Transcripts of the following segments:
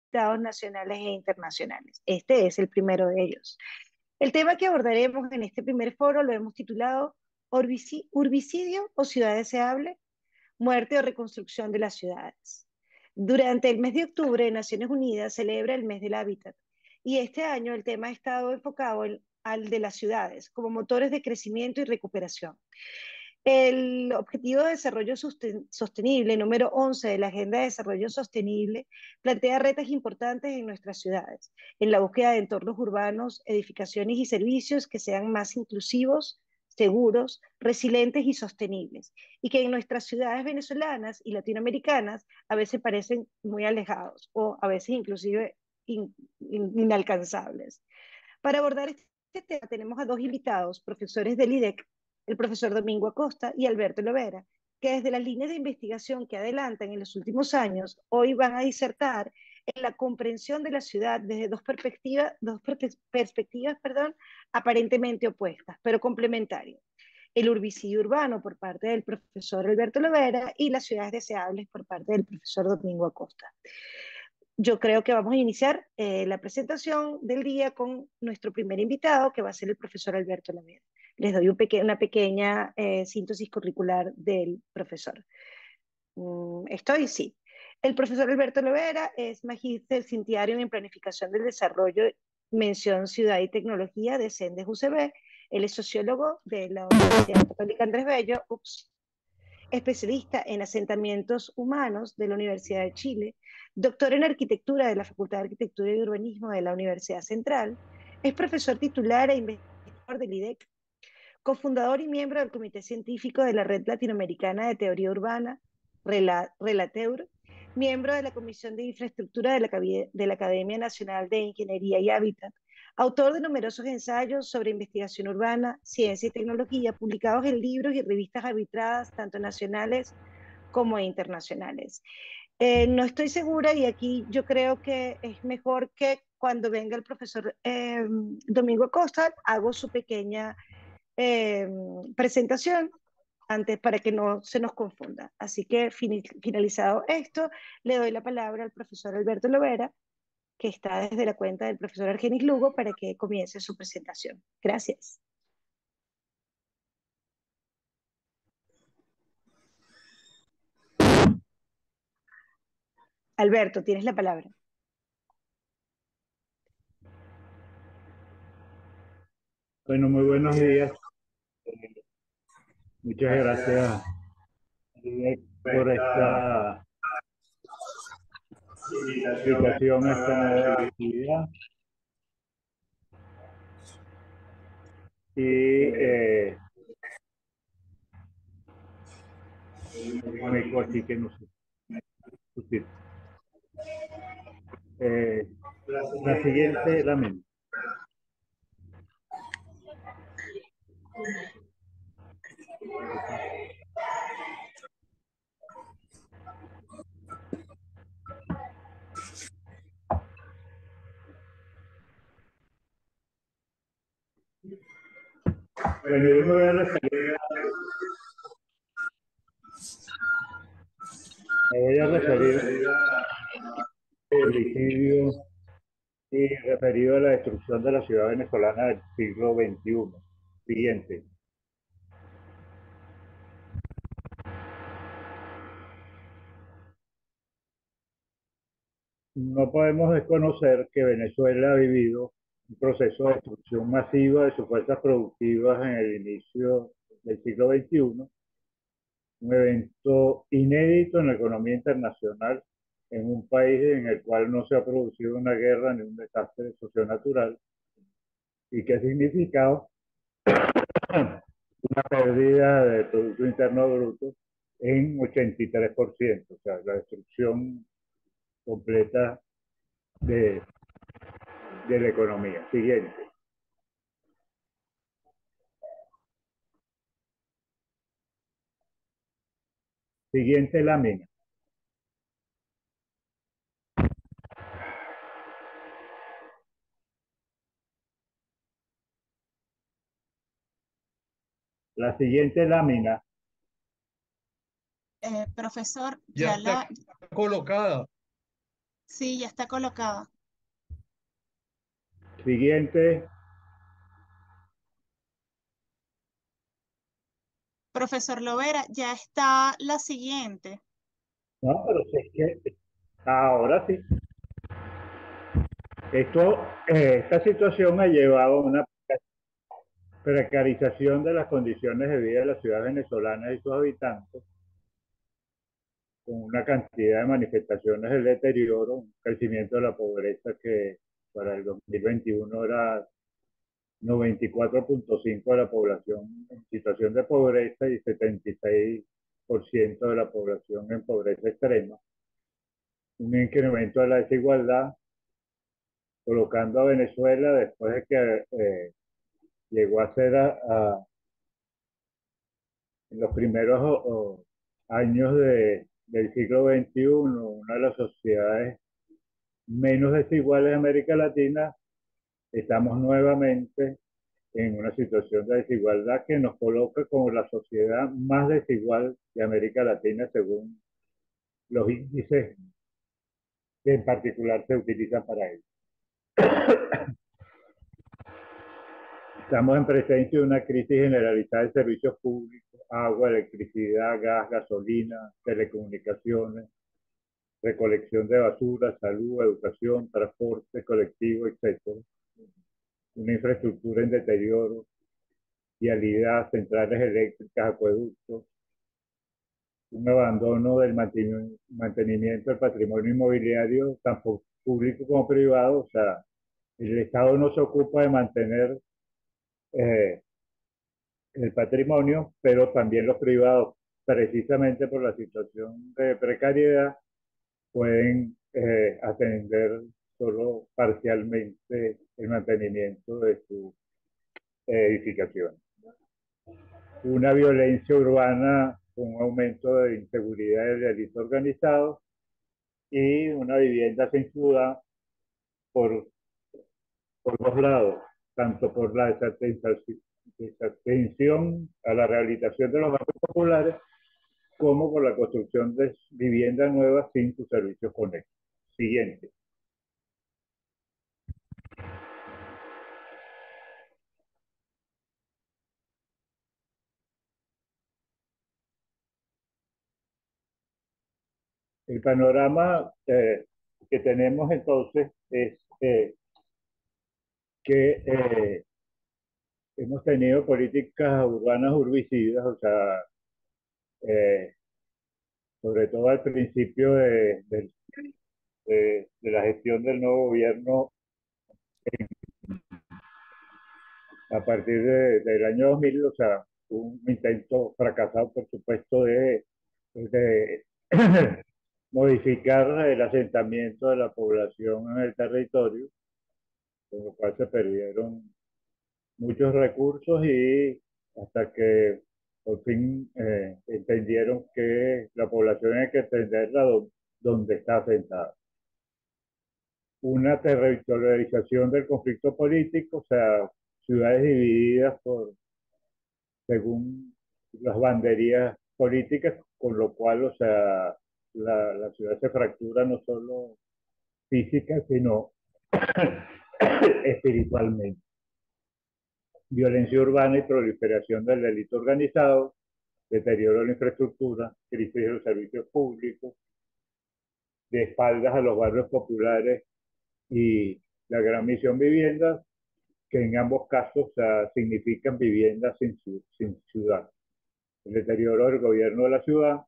invitados nacionales e internacionales. Este es el primero de ellos. El tema que abordaremos en este primer foro lo hemos titulado Urbicidio o ciudad deseable, muerte o reconstrucción de las ciudades. Durante el mes de octubre, Naciones Unidas celebra el mes del hábitat y este año el tema ha estado enfocado al de las ciudades como motores de crecimiento y recuperación. El Objetivo de Desarrollo Sostenible número 11 de la Agenda de Desarrollo Sostenible plantea retos importantes en nuestras ciudades, en la búsqueda de entornos urbanos, edificaciones y servicios que sean más inclusivos, seguros, resilientes y sostenibles, y que en nuestras ciudades venezolanas y latinoamericanas a veces parecen muy alejados o a veces inclusive inalcanzables. Para abordar este tema tenemos a dos invitados, profesores del IDEC, el profesor Domingo Acosta y Alberto Lovera, que desde las líneas de investigación que adelantan en los últimos años, hoy van a disertar en la comprensión de la ciudad desde dos perspectivas, aparentemente opuestas, pero complementarias. El urbicidio urbano por parte del profesor Alberto Lovera y las ciudades deseables por parte del profesor Domingo Acosta. Yo creo que vamos a iniciar la presentación del día con nuestro primer invitado, que va a ser el profesor Alberto Lovera. Les doy una pequeña síntesis curricular del profesor. Estoy, sí. El profesor Alberto Lovera es magíster cintiario en Planificación del Desarrollo, mención Ciudad y Tecnología de CENDES UCB. Él es sociólogo de la Universidad Católica Andrés Bello, especialista en asentamientos humanos de la Universidad de Chile, doctor en arquitectura de la Facultad de Arquitectura y Urbanismo de la Universidad Central, es profesor titular e investigador del IDEC, cofundador y miembro del Comité Científico de la Red Latinoamericana de Teoría Urbana, Relateur, miembro de la Comisión de Infraestructura de la Academia Nacional de Ingeniería y Hábitat, autor de numerosos ensayos sobre investigación urbana, ciencia y tecnología, publicados en libros y revistas arbitradas, tanto nacionales como internacionales. No estoy segura y aquí yo creo que es mejor que cuando venga el profesor Domingo Acosta, hago su pequeña eh, presentación antes para que no se nos confunda. Así que finalizado esto, le doy la palabra al profesor Alberto Lovera, que está desde la cuenta del profesor Argenis Lugo, para que comience su presentación. Gracias. Alberto, tienes la palabra. Bueno, muy buenos días. Muchas gracias por esta invitación a esta nueva actividad. Y un eco aquí que no sé. La siguiente, la misma. Bueno, yo me voy a referir al homicidio y referido a la destrucción de la ciudad venezolana del siglo XXI. Siguiente. No podemos desconocer que Venezuela ha vivido un proceso de destrucción masiva de sus fuerzas productivas en el inicio del siglo XXI, un evento inédito en la economía internacional, en un país en el cual no se ha producido una guerra ni un desastre socionatural, y que ha significado una pérdida de Producto Interno Bruto en 83%, o sea, la destrucción completa de la economía. Siguiente. Siguiente lámina. La siguiente lámina. Profesor, ya está colocada. Sí, ya está colocada. Siguiente. Profesor Lovera, ya está la siguiente. No, pero si es que ahora sí. Esta situación ha llevado a una precarización de las condiciones de vida de las ciudades venezolanas y sus habitantes, con una cantidad de manifestaciones del deterioro, un crecimiento de la pobreza que para el 2021 era 94,5% de la población en situación de pobreza y 76% de la población en pobreza extrema. Un incremento de la desigualdad, colocando a Venezuela después de que llegó a ser en los primeros años del siglo XXI una de las sociedades menos desiguales de América Latina. Estamos nuevamente en una situación de desigualdad que nos coloca como la sociedad más desigual de América Latina según los índices que en particular se utilizan para ello. Estamos en presencia de una crisis generalizada de servicios públicos, agua, electricidad, gas, gasolina, telecomunicaciones, recolección de basura, salud, educación, transporte colectivo, etc. Una infraestructura en deterioro, vialidad, centrales eléctricas, acueductos, un abandono del mantenimiento del patrimonio inmobiliario, tanto público como privado. O sea, el Estado no se ocupa de mantener eh, el patrimonio, pero también los privados, precisamente por la situación de precariedad, pueden atender solo parcialmente el mantenimiento de sus edificaciones. Una violencia urbana con un aumento de inseguridad y delito organizado y una vivienda sin ciudad por, por dos lados, tanto por la desatención a la rehabilitación de los barrios populares como por la construcción de viviendas nuevas sin sus servicios conexos. Siguiente. El panorama que tenemos entonces es que hemos tenido políticas urbanas urbicidas, o sea, eh, sobre todo al principio de la gestión del nuevo gobierno a partir del año 2000, o sea, un intento fracasado, por supuesto, de modificar el asentamiento de la población en el territorio, con lo cual se perdieron muchos recursos y hasta que por fin entendieron que la población hay que atenderla donde está asentada. Una territorialización del conflicto político, o sea, ciudades divididas según las banderías políticas, con lo cual, o sea, la ciudad se fractura no solo física, sino espiritualmente. Violencia urbana y proliferación del delito organizado, deterioro de la infraestructura, crisis de los servicios públicos, de espaldas a los barrios populares y la gran misión vivienda, que en ambos casos, o sea, significan viviendas sin ciudad. El deterioro del gobierno de la ciudad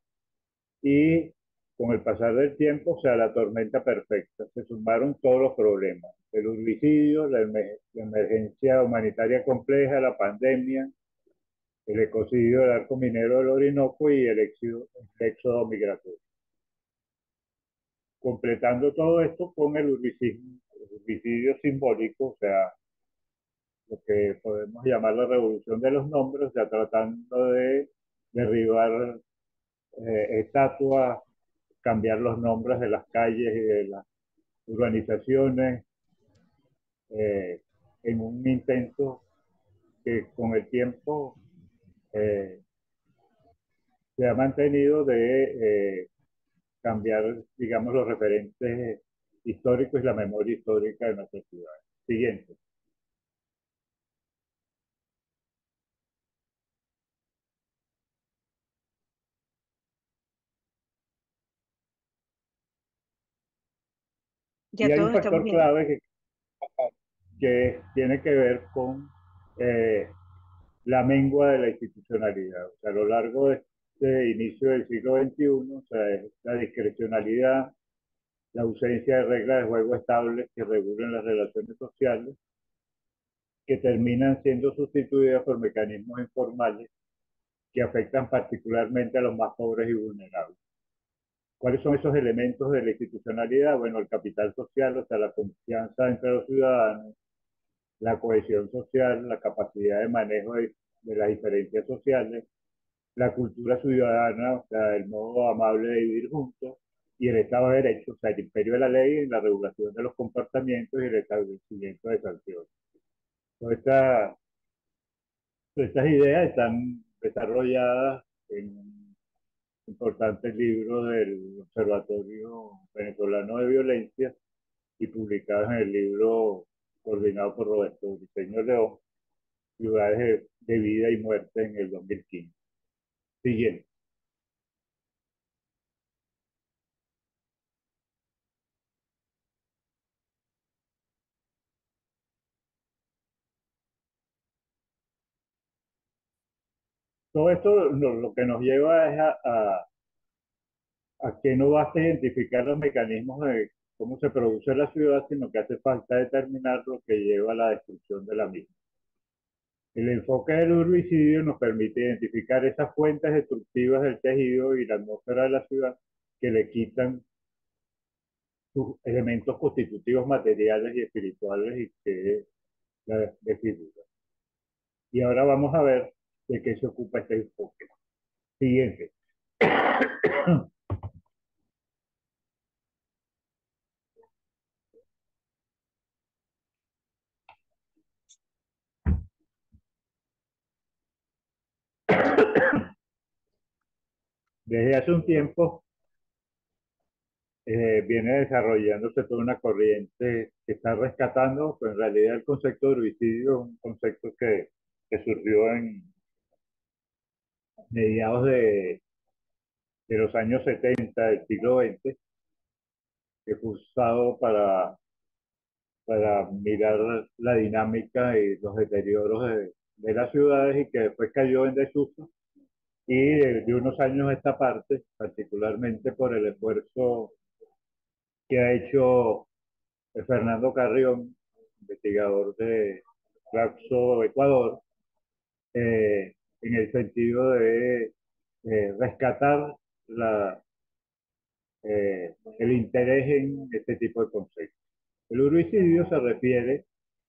y con el pasar del tiempo, o sea, la tormenta perfecta. Se sumaron todos los problemas: el urbicidio, la emergencia humanitaria compleja, la pandemia, el ecocidio del arco minero del Orinoco y el éxodo migratorio. Completando todo esto con el urbicidio simbólico, o sea, lo que podemos llamar la revolución de los nombres, o sea, tratando de derribar estatuas, cambiar los nombres de las calles y de las urbanizaciones, eh, en un intento que con el tiempo eh, se ha mantenido de cambiar, digamos, los referentes históricos y la memoria histórica de nuestra ciudad. Siguiente. Y Ya hay un todos estamos factor viendo. clave que tiene que ver con eh, la mengua de la institucionalidad. O sea, a lo largo de este inicio del siglo XXI, o sea, es la discrecionalidad, la ausencia de reglas de juego estables que regulen las relaciones sociales, que terminan siendo sustituidas por mecanismos informales que afectan particularmente a los más pobres y vulnerables. ¿Cuáles son esos elementos de la institucionalidad? Bueno, el capital social, o sea, la confianza entre los ciudadanos, la cohesión social, la capacidad de manejo de las diferencias sociales, la cultura ciudadana, o sea, el modo amable de vivir juntos, y el Estado de Derecho, o sea, el imperio de la ley, la regulación de los comportamientos y el establecimiento de sanciones. Todas estas ideas están desarrolladas en un importante libro del Observatorio Venezolano de Violencia y publicadas en el libro coordinado por Roberto Briceño León, Ciudades de Vida y Muerte en el 2015. Siguiente. Todo esto lo que nos lleva es a que no basta identificar los mecanismos de cómo se produce la ciudad, sino que hace falta determinar lo que lleva a la destrucción de la misma. El enfoque del urbicidio nos permite identificar esas fuentes destructivas del tejido y la atmósfera de la ciudad que le quitan sus elementos constitutivos materiales y espirituales y que la desfiguran. Y ahora vamos a ver de qué se ocupa este enfoque. Siguiente. Desde hace un tiempo viene desarrollándose toda una corriente que está rescatando, pues en realidad el concepto de herbicidio es un concepto que surgió en mediados de los años 70 del siglo XX, que fue usado para mirar la dinámica y los deterioros de las ciudades y que después cayó en desuso. Y de unos años a esta parte, particularmente por el esfuerzo que ha hecho Fernando Carrión, investigador de Claxo, Ecuador, en el sentido de rescatar el interés en este tipo de conceptos. El urbicidio se refiere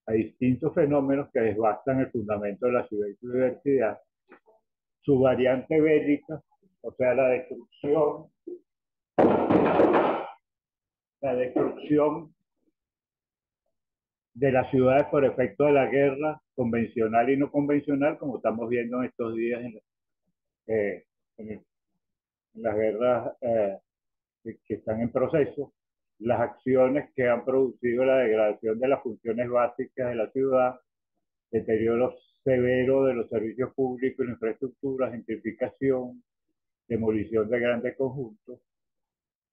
a distintos fenómenos que desbastan el fundamento de la ciudad y su diversidad, su variante bélica, o sea, la destrucción de las ciudades por efecto de la guerra convencional y no convencional, como estamos viendo en estos días eh, en las guerras que están en proceso, las acciones que han producido la degradación de las funciones básicas de la ciudad, deterioro severo de los servicios públicos y la infraestructura, gentrificación, demolición de grandes conjuntos,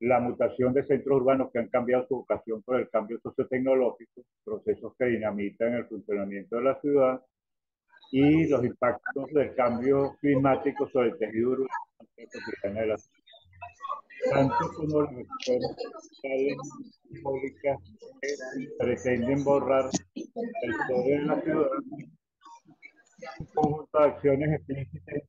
la mutación de centros urbanos que han cambiado su vocación por el cambio sociotecnológico, procesos que dinamitan el funcionamiento de la ciudad y los impactos del cambio climático sobre el tejido urbano de la ciudad, tanto como las acciones públicas que pretenden borrar la historia de la ciudad, un conjunto de acciones explícitas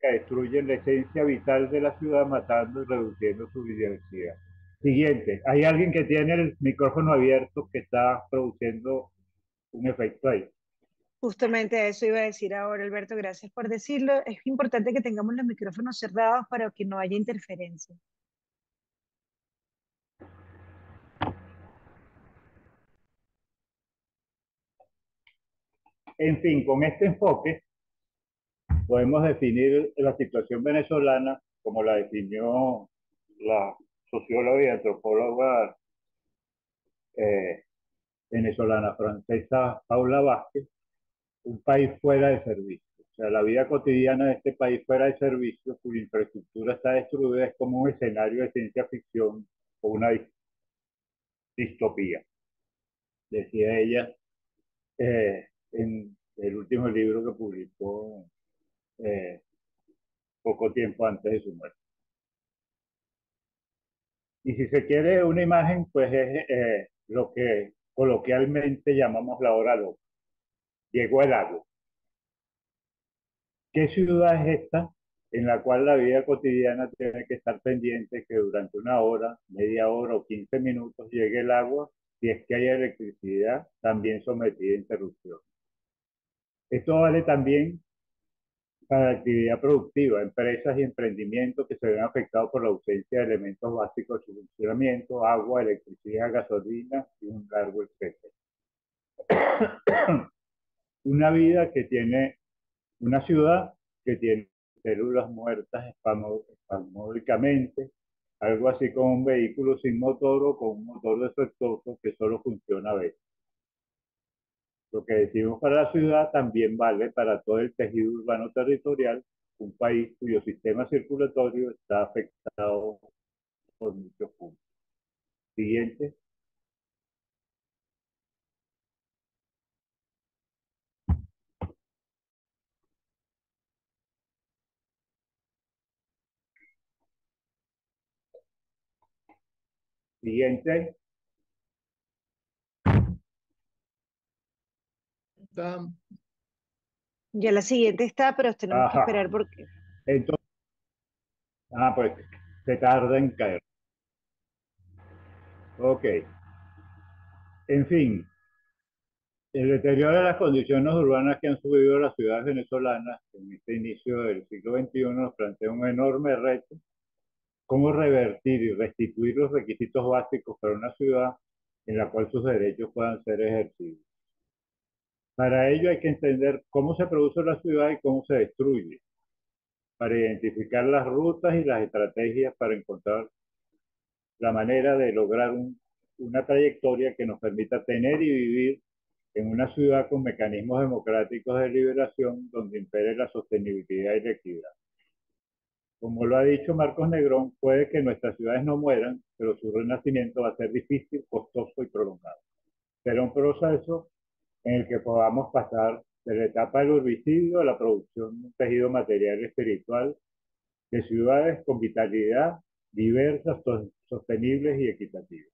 que destruyen la esencia vital de la ciudad, matando y reduciendo su diversidad. Siguiente, hay alguien que tiene el micrófono abierto que está produciendo un efecto ahí. Justamente eso iba a decir ahora, Alberto, gracias por decirlo. Es importante que tengamos los micrófonos cerrados para que no haya interferencia. En fin, con este enfoque podemos definir la situación venezolana como la definió la socióloga y antropóloga eh, venezolana francesa Paula Vázquez, un país fuera de servicio. O sea, la vida cotidiana de este país fuera de servicio, cuya infraestructura está destruida, es como un escenario de ciencia ficción o una distopía, decía ella en el último libro que publicó eh, poco tiempo antes de su muerte. Y si se quiere una imagen, pues es lo que coloquialmente llamamos la hora loca. Llegó el agua. ¿Qué ciudad es esta en la cual la vida cotidiana tiene que estar pendiente que durante una hora, media hora o 15 minutos llegue el agua, si es que hay electricidad, también sometida a interrupción? Esto vale también para la actividad productiva, empresas y emprendimientos que se ven afectados por la ausencia de elementos básicos de su funcionamiento: agua, electricidad, gasolina y un largo etcétera. Una vida que tiene, una ciudad que tiene células muertas espasmódicamente, algo así como un vehículo sin motor o con un motor defectuoso que solo funciona a veces. Lo que decimos para la ciudad también vale para todo el tejido urbano territorial, un país cuyo sistema circulatorio está afectado por muchos puntos. Siguiente. Siguiente. Ya la siguiente está, pero tenemos que Ajá. esperar porque... Entonces, pues se tarda en caer. Ok. En fin, el deterioro de las condiciones urbanas que han subido las ciudades venezolanas en este inicio del siglo XXI nos plantea un enorme reto: cómo revertir y restituir los requisitos básicos para una ciudad en la cual sus derechos puedan ser ejercidos. Para ello hay que entender cómo se produce la ciudad y cómo se destruye, para identificar las rutas y las estrategias para encontrar la manera de lograr una trayectoria que nos permita tener y vivir en una ciudad con mecanismos democráticos de liberación donde impere la sostenibilidad y la equidad. Como lo ha dicho Marcos Negrón, puede que nuestras ciudades no mueran, pero su renacimiento va a ser difícil, costoso y prolongado. Será un proceso en el que podamos pasar de la etapa del urbicidio a la producción de un tejido material y espiritual de ciudades con vitalidad, diversas, sostenibles y equitativas.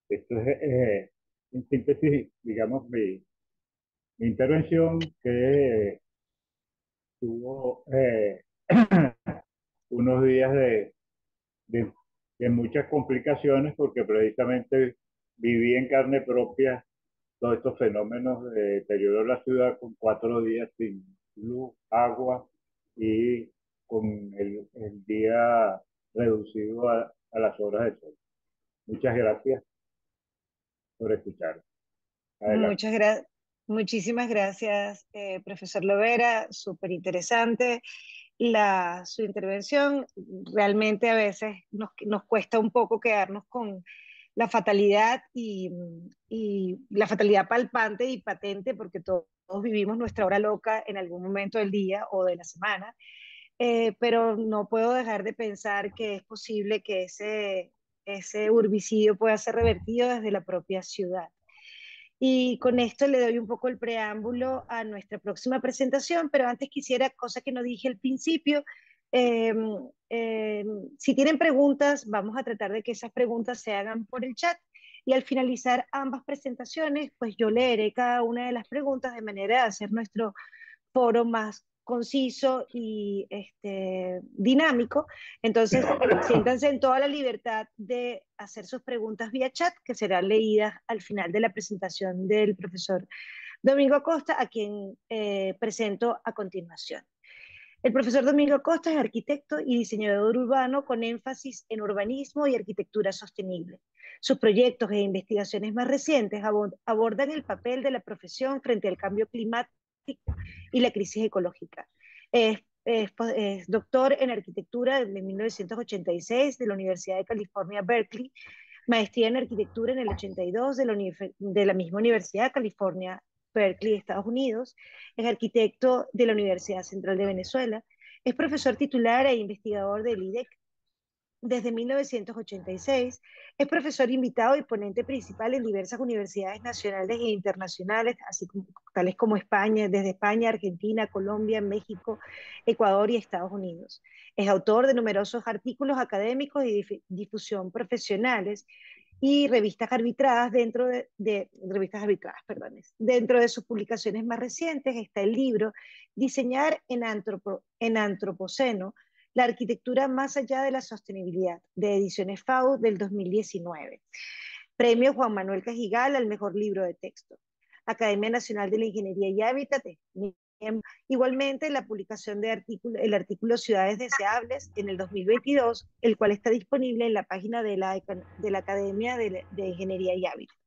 Esto es, en síntesis, digamos, mi intervención, que tuvo unos días de, de muchas complicaciones, porque precisamente viví en carne propia todos estos fenómenos de deterioro de la ciudad, con 4 días sin luz, agua y con el día reducido a las horas de sol. Muchas gracias por escuchar. Adelante. Muchísimas gracias, profesor Lovera, súper interesante su intervención. Realmente a veces nos cuesta un poco quedarnos con la fatalidad y la fatalidad palpante y patente, porque todos vivimos nuestra hora loca en algún momento del día o de la semana, pero no puedo dejar de pensar que es posible que ese urbicidio pueda ser revertido desde la propia ciudad. Y con esto le doy un poco el preámbulo a nuestra próxima presentación, pero antes quisiera, cosa que no dije al principio, eh, eh, si tienen preguntas, vamos a tratar de que esas preguntas se hagan por el chat, y al finalizar ambas presentaciones, pues yo leeré cada una de las preguntas de manera de hacer nuestro foro más conciso y dinámico. Entonces, siéntanse en toda la libertad de hacer sus preguntas vía chat, que serán leídas al final de la presentación del profesor Domingo Acosta, a quien presento a continuación. El profesor Domingo Acosta es arquitecto y diseñador urbano con énfasis en urbanismo y arquitectura sostenible. Sus proyectos e investigaciones más recientes abordan el papel de la profesión frente al cambio climático y la crisis ecológica. Es doctor en arquitectura de 1986 de la Universidad de California, Berkeley. maestría en arquitectura en el 82 de la misma Universidad de California, Berkeley, Estados Unidos. Es arquitecto de la Universidad Central de Venezuela. Es profesor titular e investigador del IDEC desde 1986. Es profesor invitado y ponente principal en diversas universidades nacionales e internacionales, así como, tales como España, desde España, Argentina, Colombia, México, Ecuador y Estados Unidos. Es autor de numerosos artículos académicos y difusión profesionales y revistas arbitradas revistas arbitradas, perdones. Dentro de sus publicaciones más recientes está el libro Diseñar en Antropoceno, la arquitectura más allá de la sostenibilidad, de Ediciones FAU del 2019. Premio Juan Manuel Cajigal al mejor libro de texto. Academia Nacional de la Ingeniería y Hábitat. Igualmente, la publicación el artículo Ciudades Deseables en el 2022, el cual está disponible en la página de la Academia de Ingeniería y Hábitat.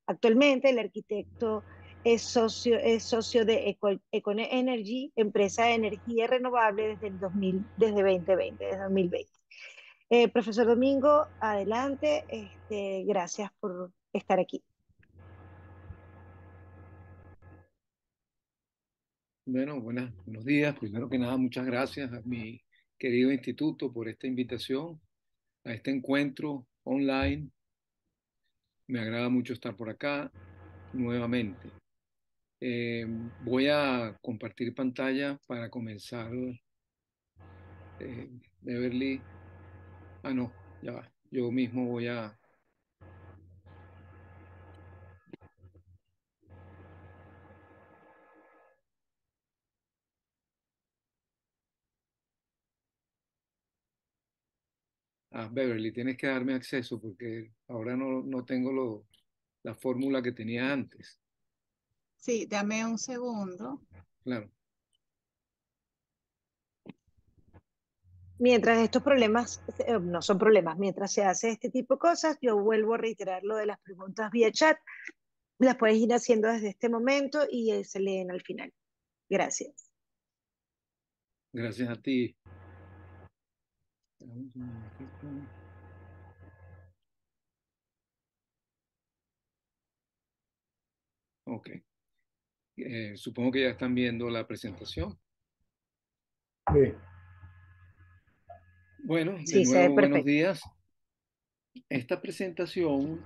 Actualmente, el arquitecto es socio de Econ Energy, empresa de energía renovable desde 2020, desde 2020. Profesor Domingo, adelante. Gracias por estar aquí. Bueno, buenos días. Primero que nada, muchas gracias a mi querido instituto por esta invitación a este encuentro online. Me agrada mucho estar por acá nuevamente. Voy a compartir pantalla para comenzar. Beverly. Ah, no, ya va. Yo mismo voy a... Beverly, tienes que darme acceso porque ahora no tengo la fórmula que tenía antes. Sí, dame un segundo. Claro. Mientras estos problemas, no son problemas, mientras se hace este tipo de cosas, yo vuelvo a reiterar lo de las preguntas vía chat. Las puedes ir haciendo desde este momento y se leen al final. Gracias. Gracias a ti. Ok. Supongo que ya están viendo la presentación. Sí. Bueno, de Sí, se ve nuevo, buenos perfecto. días. Esta presentación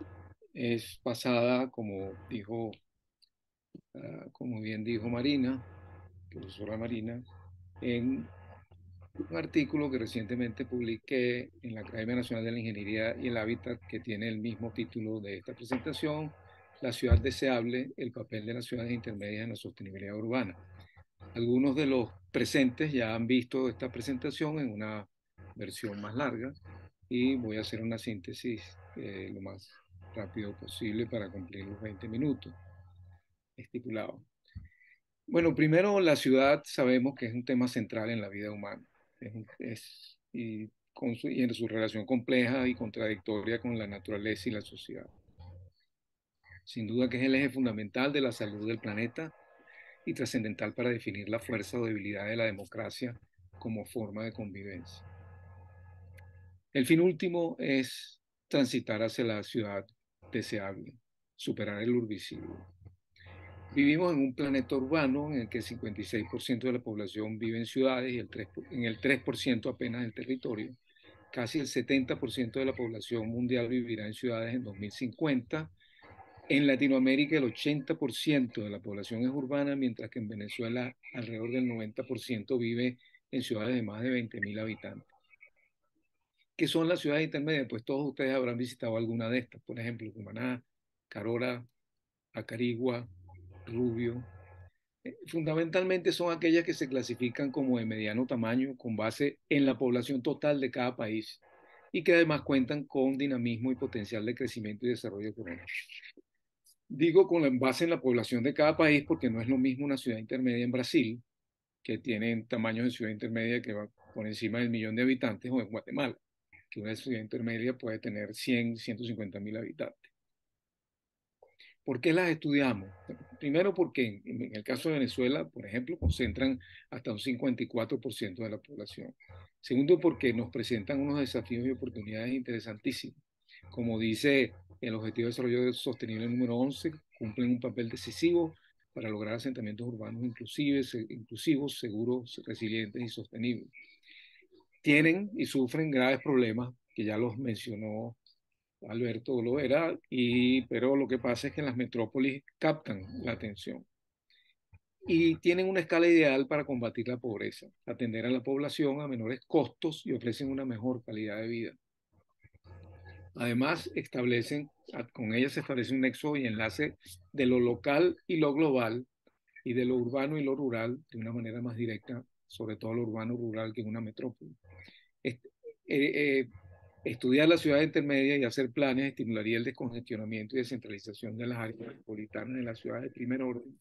es basada, como bien dijo Marina, profesora Marina, en un artículo que recientemente publiqué en la Academia Nacional de la Ingeniería y el Hábitat, que tiene el mismo título de esta presentación, La ciudad deseable, el papel de las ciudades intermedias en la sostenibilidad urbana. Algunos de los presentes ya han visto esta presentación en una versión más larga y voy a hacer una síntesis lo más rápido posible para cumplir los 20 minutos estipulados. Bueno, primero la ciudad sabemos que es un tema central en la vida humana y en su relación compleja y contradictoria con la naturaleza y la sociedad. Sin duda que es el eje fundamental de la salud del planeta y trascendental para definir la fuerza o debilidad de la democracia como forma de convivencia. El fin último es transitar hacia la ciudad deseable, superar el urbicidio. Vivimos en un planeta urbano en el que el 56% de la población vive en ciudades y en el 3% apenas del territorio. Casi el 70% de la población mundial vivirá en ciudades en 2050. En Latinoamérica el 80% de la población es urbana, mientras que en Venezuela alrededor del 90% vive en ciudades de más de 20.000 habitantes. ¿Qué son las ciudades intermedias? Pues todos ustedes habrán visitado alguna de estas, por ejemplo, Cumaná, Carora, Acarigua, Rubio. Fundamentalmente son aquellas que se clasifican como de mediano tamaño con base en la población total de cada país y que además cuentan con dinamismo y potencial de crecimiento y desarrollo económico. Digo con base en la población de cada país porque no es lo mismo una ciudad intermedia en Brasil, que tiene tamaños de ciudad intermedia que va por encima del 1.000.000 de habitantes, o en Guatemala, que una ciudad intermedia puede tener 100, 150.000 habitantes. ¿Por qué las estudiamos? Primero porque en el caso de Venezuela, por ejemplo, concentran hasta un 54% de la población. Segundo, porque nos presentan unos desafíos y oportunidades interesantísimos. como dice el Objetivo de Desarrollo Sostenible número 11, cumplen un papel decisivo para lograr asentamientos urbanos inclusivos, seguros, resilientes y sostenibles. Tienen y sufren graves problemas, que ya los mencionó Alberto Lovera, pero lo que pasa es que en las metrópolis captan la atención y tienen una escala ideal para combatir la pobreza, atender a la población a menores costos y ofrecen una mejor calidad de vida. Además, con ellas se establece un nexo y enlace de lo local y lo global, y de lo urbano y lo rural de una manera más directa, sobre todo lo urbano rural, que en una metrópoli. Estudiar la ciudad intermedia y hacer planes estimularía el descongestionamiento y descentralización de las áreas metropolitanas de las ciudades de primer orden,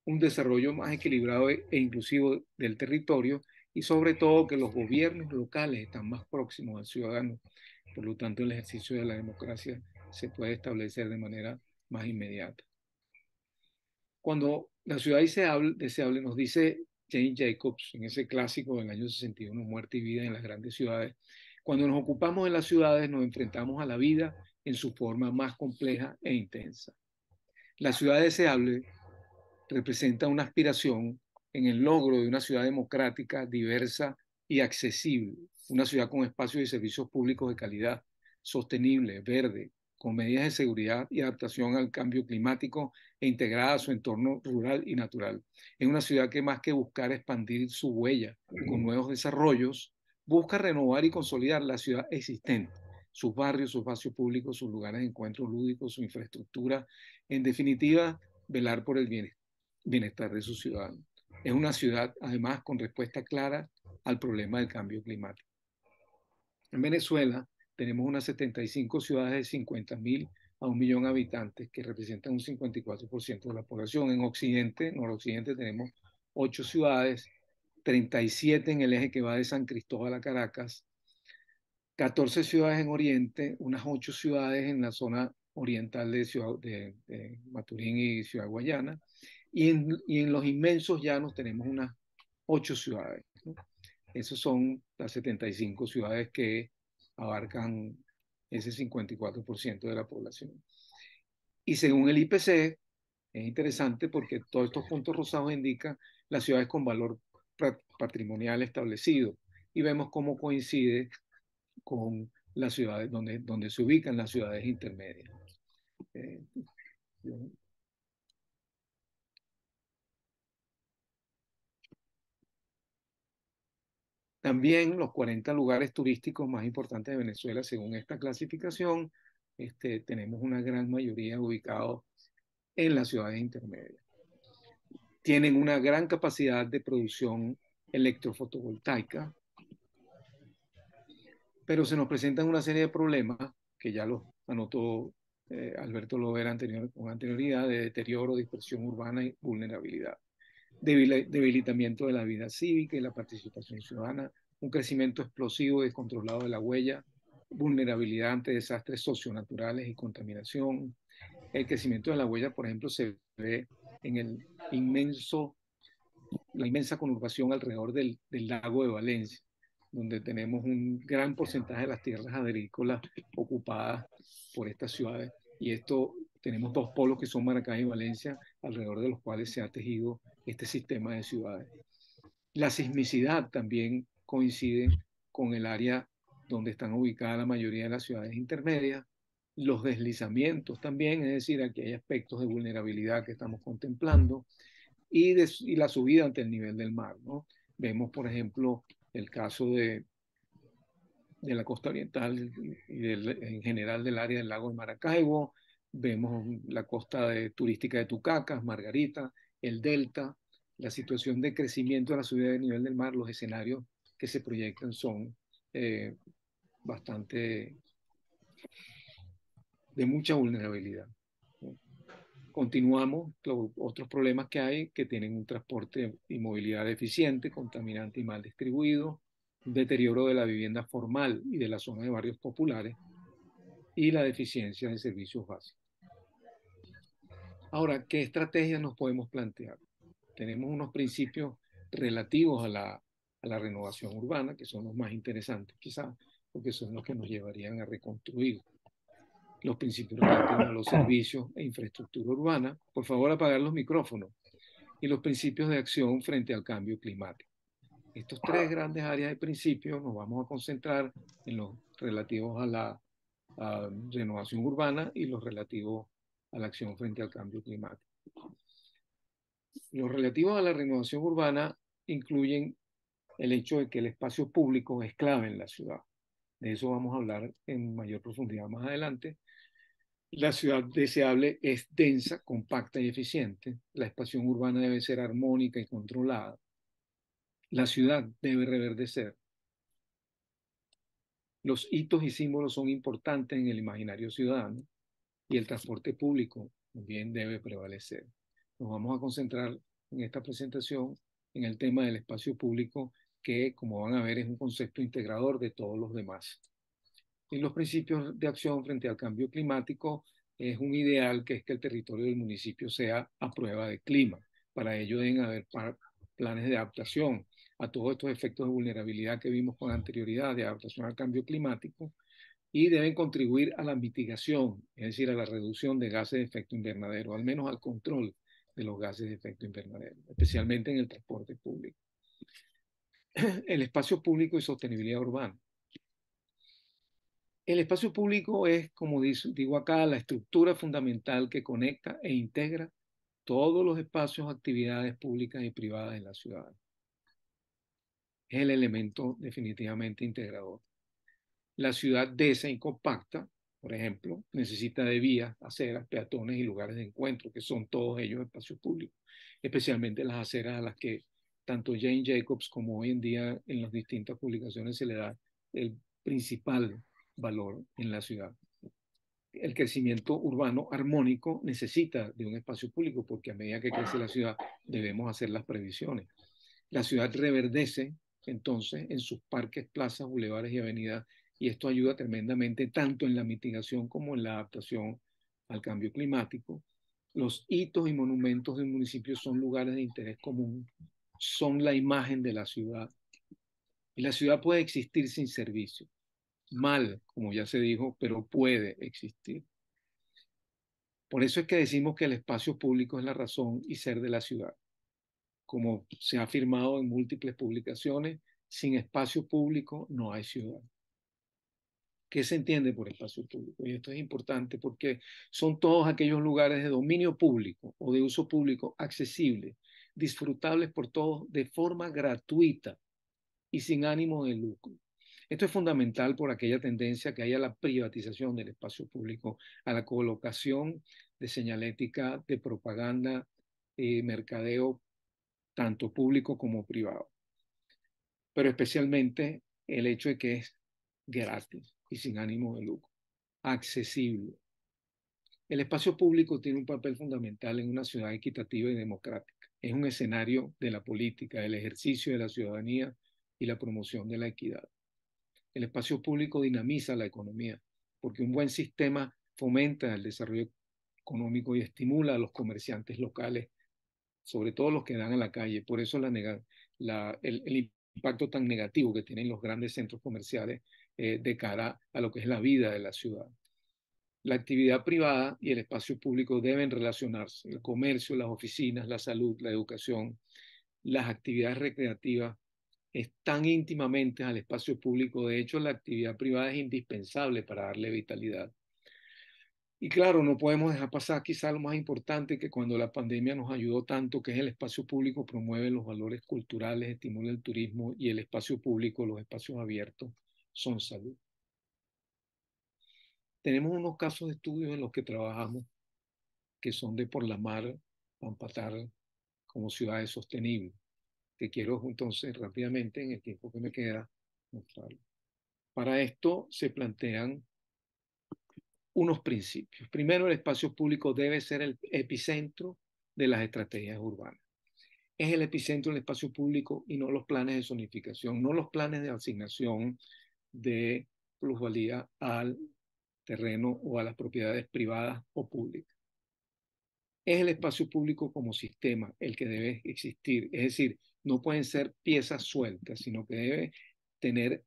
un desarrollo más equilibrado e inclusivo del territorio, y sobre todo que los gobiernos locales están más próximos al ciudadano. Por lo tanto, el ejercicio de la democracia se puede establecer de manera más inmediata. Cuando la ciudad deseable, nos dice Jane Jacobs en ese clásico del año 61, Muerte y vida en las grandes ciudades, cuando nos ocupamos de las ciudades nos enfrentamos a la vida en su forma más compleja e intensa. La ciudad deseable representa una aspiración en el logro de una ciudad democrática, diversa y accesible, una ciudad con espacios y servicios públicos de calidad, sostenible, verde, con medidas de seguridad y adaptación al cambio climático e integrada a su entorno rural y natural. Es una ciudad que, más que buscar expandir su huella con nuevos desarrollos, busca renovar y consolidar la ciudad existente, sus barrios, sus espacios públicos, sus lugares de encuentro lúdicos, su infraestructura, en definitiva, velar por el bienestar de sus ciudadanos. Es una ciudad, además, con respuesta clara al problema del cambio climático. En Venezuela tenemos unas 75 ciudades de 50.000 a 1.000.000 de habitantes, que representan un 54% de la población. En Occidente, noroccidente, tenemos 8 ciudades, 37 en el eje que va de San Cristóbal a Caracas, 14 ciudades en Oriente, unas 8 ciudades en la zona oriental de Maturín y Ciudad Guayana, y en los inmensos llanos tenemos unas 8 ciudades, ¿no? Esas son las 75 ciudades que abarcan ese 54% de la población. Y según el IPC, es interesante porque todos estos puntos rosados indican las ciudades con valor patrimonial establecido, y vemos cómo coincide con las ciudades donde se ubican las ciudades intermedias. También los 40 lugares turísticos más importantes de Venezuela, según esta clasificación, tenemos una gran mayoría ubicados en las ciudades intermedias. Tienen una gran capacidad de producción electrofotovoltaica, pero se nos presentan una serie de problemas que ya los anotó Alberto Lovera con anterioridad, de deterioro, dispersión urbana y vulnerabilidad, debilitamiento de la vida cívica y la participación ciudadana, un crecimiento explosivo y descontrolado de la huella, vulnerabilidad ante desastres socionaturales y contaminación. El crecimiento de la huella, por ejemplo, se ve en la inmensa conurbación alrededor del lago de Valencia, donde tenemos un gran porcentaje de las tierras agrícolas ocupadas por estas ciudades. Y tenemos dos polos que son Maracay y Valencia, alrededor de los cuales se ha tejido este sistema de ciudades. La sismicidad también coincide con el área donde están ubicadas la mayoría de las ciudades intermedias. Los deslizamientos también, es decir, aquí hay aspectos de vulnerabilidad que estamos contemplando, y la subida ante el nivel del mar, ¿no? Vemos, por ejemplo, el caso de la costa oriental y en general del área del lago de Maracaibo. Vemos la costa turística de Tucacas, Margarita, el delta. La situación de crecimiento de la subida del nivel del mar, los escenarios que se proyectan son bastante de mucha vulnerabilidad, ¿no? Continuamos los otros problemas que hay, que tienen un transporte y movilidad deficiente, contaminante y mal distribuido, un deterioro de la vivienda formal y de la zona de barrios populares, y la deficiencia de servicios básicos. Ahora, ¿qué estrategias nos podemos plantear? Tenemos unos principios relativos a la renovación urbana, que son los más interesantes quizás, porque son los que nos llevarían a reconstruir los principios relativos a los servicios e infraestructura urbana. Por favor, apagar los micrófonos. Y los principios de acción frente al cambio climático. Estos tres grandes áreas de principios nos vamos a concentrar en los relativos a la renovación urbana y los relativos a la acción frente al cambio climático. Los relativos a la renovación urbana incluyen el hecho de que el espacio público es clave en la ciudad. De eso vamos a hablar en mayor profundidad más adelante. La ciudad deseable es densa, compacta y eficiente. La expansión urbana debe ser armónica y controlada. La ciudad debe reverdecer. Los hitos y símbolos son importantes en el imaginario ciudadano y el transporte público también debe prevalecer. Nos vamos a concentrar en esta presentación en el tema del espacio público que, como van a ver, es un concepto integrador de todos los demás. En los principios de acción frente al cambio climático es un ideal que es que el territorio del municipio sea a prueba de clima. Para ello deben haber planes de adaptación a todos estos efectos de vulnerabilidad que vimos con anterioridad, de adaptación al cambio climático, y deben contribuir a la mitigación, es decir, a la reducción de gases de efecto invernadero, al menos al control de los gases de efecto invernadero, especialmente en el transporte público. El espacio público y sostenibilidad urbana. El espacio público es, como digo acá, la estructura fundamental que conecta e integra todos los espacios, actividades públicas y privadas en la ciudad. Es el elemento definitivamente integrador. La ciudad densa y compacta, por ejemplo, necesita de vías, aceras, peatones y lugares de encuentro, que son todos ellos espacios públicos, especialmente las aceras a las que tanto Jane Jacobs como hoy en día en las distintas publicaciones se le da el principal valor en la ciudad. El crecimiento urbano armónico necesita de un espacio público porque a medida que crece la ciudad debemos hacer las previsiones. La ciudad reverdece entonces en sus parques, plazas, bulevares y avenidas, y esto ayuda tremendamente tanto en la mitigación como en la adaptación al cambio climático. Los hitos y monumentos del municipio son lugares de interés común, son la imagen de la ciudad. Y la ciudad puede existir sin servicio. Mal, como ya se dijo, pero puede existir. Por eso es que decimos que el espacio público es la razón y ser de la ciudad. Como se ha afirmado en múltiples publicaciones, sin espacio público no hay ciudad. ¿Qué se entiende por espacio público? Y esto es importante porque son todos aquellos lugares de dominio público o de uso público accesibles, disfrutables por todos de forma gratuita y sin ánimo de lucro. Esto es fundamental por aquella tendencia que hay a la privatización del espacio público, a la colocación de señalética, de propaganda, mercadeo, tanto público como privado. Pero especialmente el hecho de que es gratis y sin ánimo de lucro, accesible. El espacio público tiene un papel fundamental en una ciudad equitativa y democrática. Es un escenario de la política, del ejercicio de la ciudadanía y la promoción de la equidad. El espacio público dinamiza la economía, porque un buen sistema fomenta el desarrollo económico y estimula a los comerciantes locales, sobre todo los que dan en la calle. Por eso el impacto tan negativo que tienen los grandes centros comerciales de cara a lo que es la vida de la ciudad. La actividad privada y el espacio público deben relacionarse. El comercio, las oficinas, la salud, la educación, las actividades recreativas están íntimamente al espacio público. De hecho, la actividad privada es indispensable para darle vitalidad. Y claro, no podemos dejar pasar quizá lo más importante, que cuando la pandemia nos ayudó tanto, que es el espacio público, promueve los valores culturales, estimula el turismo, y el espacio público, los espacios abiertos, son salud. Tenemos unos casos de estudios en los que trabajamos, que son de Por la Mar, Pampatar, como ciudades sostenibles, que quiero entonces rápidamente, en el tiempo que me queda, mostrarlo. Para esto se plantean unos principios. Primero, el espacio público debe ser el epicentro de las estrategias urbanas. Es el epicentro del espacio público y no los planes de zonificación, no los planes de asignación de plusvalía al terreno o a las propiedades privadas o públicas. Es el espacio público como sistema el que debe existir, es decir, no pueden ser piezas sueltas, sino que debe tener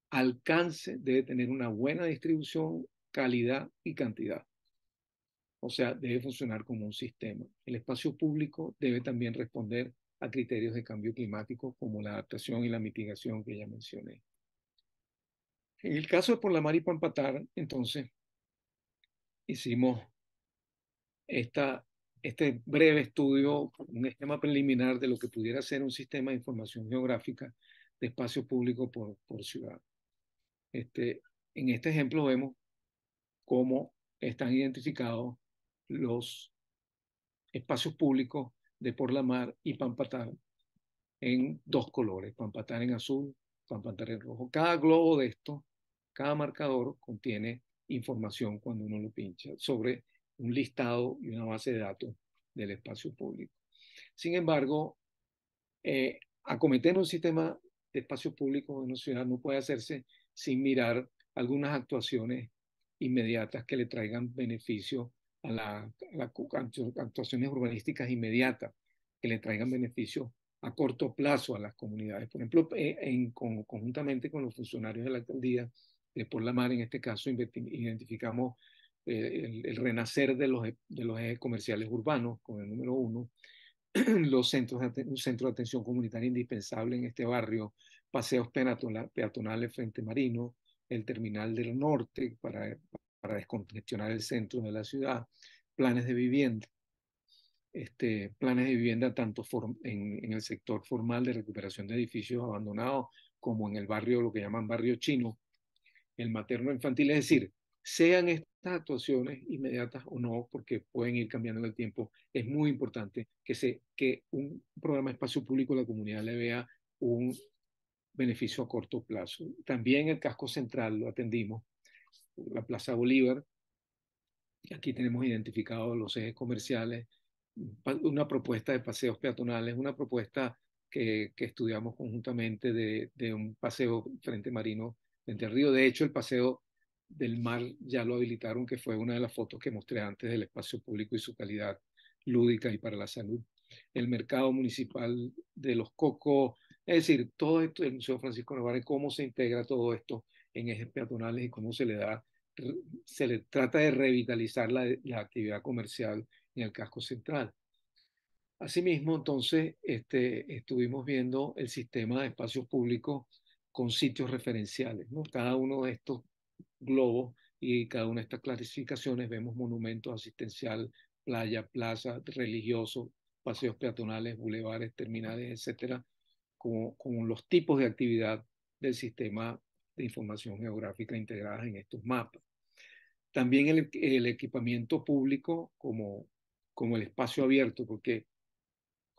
alcance, debe tener una buena distribución calidad y cantidad. O sea, debe funcionar como un sistema. El espacio público debe también responder a criterios de cambio climático como la adaptación y la mitigación que ya mencioné. En el caso de Por la Mar y Pampatar, entonces, hicimos este breve estudio, un esquema preliminar de lo que pudiera ser un sistema de información geográfica de espacio público por ciudad. En este ejemplo vemos cómo están identificados los espacios públicos de Por la Mar y Pampatar en dos colores, Pampatar en azul, Pampatar en rojo. Cada globo de estos, cada marcador contiene información cuando uno lo pincha sobre un listado y una base de datos del espacio público. Sin embargo, acometer un sistema de espacio público en una ciudad no puede hacerse sin mirar algunas actuaciones inmediatas que le traigan beneficio a las actuaciones urbanísticas inmediatas, que le traigan beneficio a corto plazo a las comunidades. Por ejemplo, conjuntamente con los funcionarios de la alcaldía de Por la Mar, en este caso, identificamos el renacer de los ejes comerciales urbanos con el número 1, un centro de atención comunitaria indispensable en este barrio, paseos peatonales frente marino, el terminal del norte para descongestionar el centro de la ciudad, planes de vivienda. Planes de vivienda tanto en el sector formal de recuperación de edificios abandonados como en el barrio, lo que llaman barrio chino, el materno infantil, es decir, sean estas actuaciones inmediatas o no, porque pueden ir cambiando en el tiempo, es muy importante que un programa de espacio público a la comunidad le vea un beneficio a corto plazo. También el casco central lo atendimos, la Plaza Bolívar, aquí tenemos identificados los ejes comerciales, una propuesta de paseos peatonales, una propuesta que estudiamos conjuntamente de un paseo frente marino frente al río. De hecho, el paseo del mar ya lo habilitaron, que fue una de las fotos que mostré antes del espacio público y su calidad lúdica y para la salud. El mercado municipal de Los Cocos, es decir, todo esto del Museo Francisco Navarre, cómo se integra todo esto en ejes peatonales y cómo se le trata de revitalizar la actividad comercial en el casco central. Asimismo, entonces, estuvimos viendo el sistema de espacios públicos con sitios referenciales, ¿no? Cada uno de estos globos y cada una de estas clasificaciones vemos monumentos asistencial, playa, plaza, religioso, paseos peatonales, bulevares, terminales, etcétera, con los tipos de actividad del sistema de información geográfica integradas en estos mapas. También el equipamiento público como el espacio abierto, porque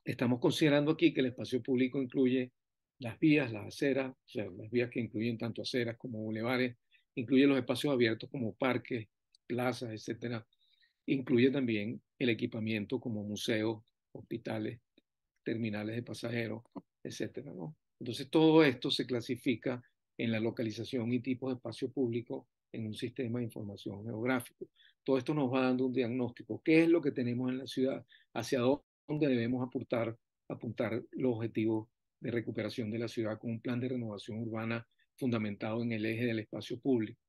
estamos considerando aquí que el espacio público incluye las vías, las aceras, o sea, las vías que incluyen tanto aceras como bulevares, incluye los espacios abiertos como parques, plazas, etcétera. Incluye también el equipamiento como museos, hospitales, terminales de pasajeros, etcétera, ¿no? Entonces, todo esto se clasifica en la localización y tipos de espacio público en un sistema de información geográfico. Todo esto nos va dando un diagnóstico. ¿Qué es lo que tenemos en la ciudad? ¿Hacia dónde debemos apuntar los objetivos de recuperación de la ciudad con un plan de renovación urbana fundamentado en el eje del espacio público?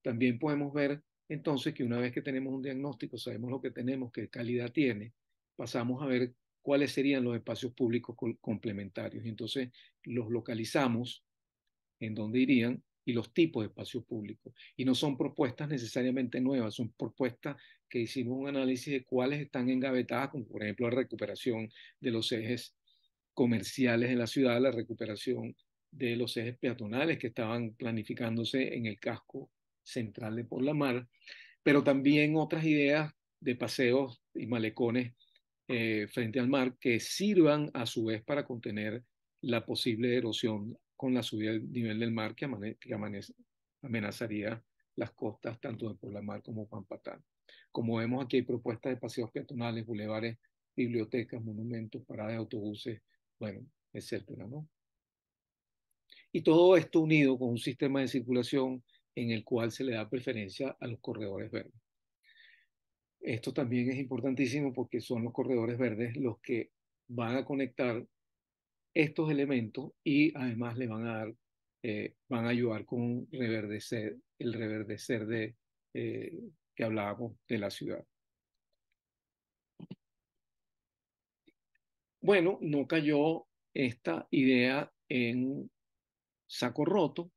También podemos ver entonces que una vez que tenemos un diagnóstico, sabemos lo que tenemos, qué calidad tiene, pasamos a ver cuáles serían los espacios públicos complementarios. Y entonces los localizamos en dónde irían y los tipos de espacios públicos. Y no son propuestas necesariamente nuevas, son propuestas que hicimos un análisis de cuáles están engavetadas, como por ejemplo la recuperación de los ejes comerciales en la ciudad, la recuperación de los ejes peatonales que estaban planificándose en el casco central de Por la Mar, pero también otras ideas de paseos y malecones frente al mar que sirvan a su vez para contener la posible erosión con la subida del nivel del mar que amenazaría las costas tanto de Por la Mar como Pampatán. Como vemos aquí hay propuestas de paseos peatonales, bulevares, bibliotecas, monumentos, paradas de autobuses, bueno, etcétera, ¿no? Y todo esto unido con un sistema de circulación en el cual se le da preferencia a los corredores verdes. Esto también es importantísimo porque son los corredores verdes los que van a conectar estos elementos y además le van a ayudar con el reverdecer que hablábamos de la ciudad. Bueno, no cayó esta idea en saco roto.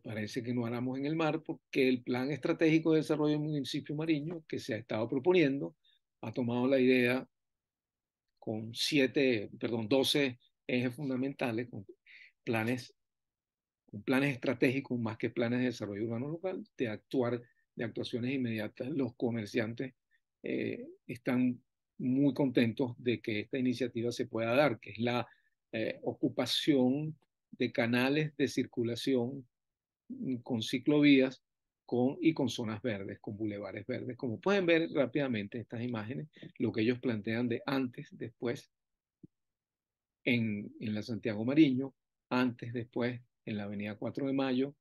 Parece que no haramos en el mar porque el Plan Estratégico de Desarrollo del Municipio Mariño que se ha estado proponiendo ha tomado la idea con 12 ejes fundamentales, con planes estratégicos más que planes de desarrollo urbano local, de actuaciones inmediatas. Los comerciantes están muy contentos de que esta iniciativa se pueda dar, que es la ocupación de canales de circulación con ciclovías y con zonas verdes, con bulevares verdes. Como pueden ver rápidamente en estas imágenes, lo que ellos plantean de antes, después, en la Santiago Mariño, antes, después, en la Avenida 4 de Mayo,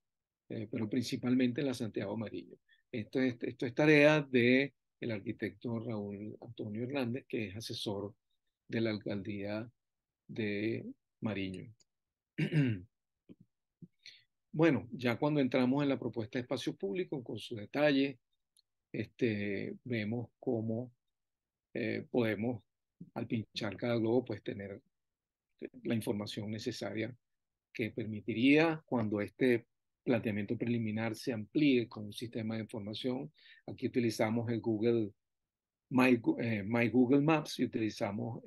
pero principalmente en la Santiago Mariño. Esto es tarea del arquitecto Raúl Antonio Hernández, que es asesor de la alcaldía de Mariño. Bueno, ya cuando entramos en la propuesta de espacio público, con su detalle, vemos cómo podemos, al pinchar cada globo, pues tener la información necesaria que permitiría, cuando este planteamiento preliminar se amplíe con un sistema de información. Aquí utilizamos el My Google Maps y utilizamos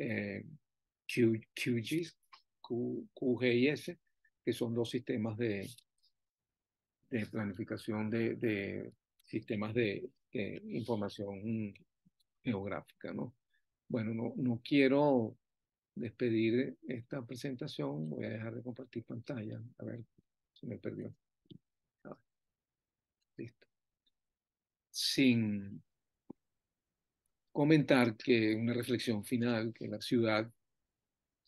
QGIS, que son dos sistemas de planificación de sistemas de información geográfica, ¿no? Bueno, no quiero despedir esta presentación. Voy a dejar de compartir pantalla. A ver, se me perdió. Listo. Sin comentar que una reflexión final, que la ciudad,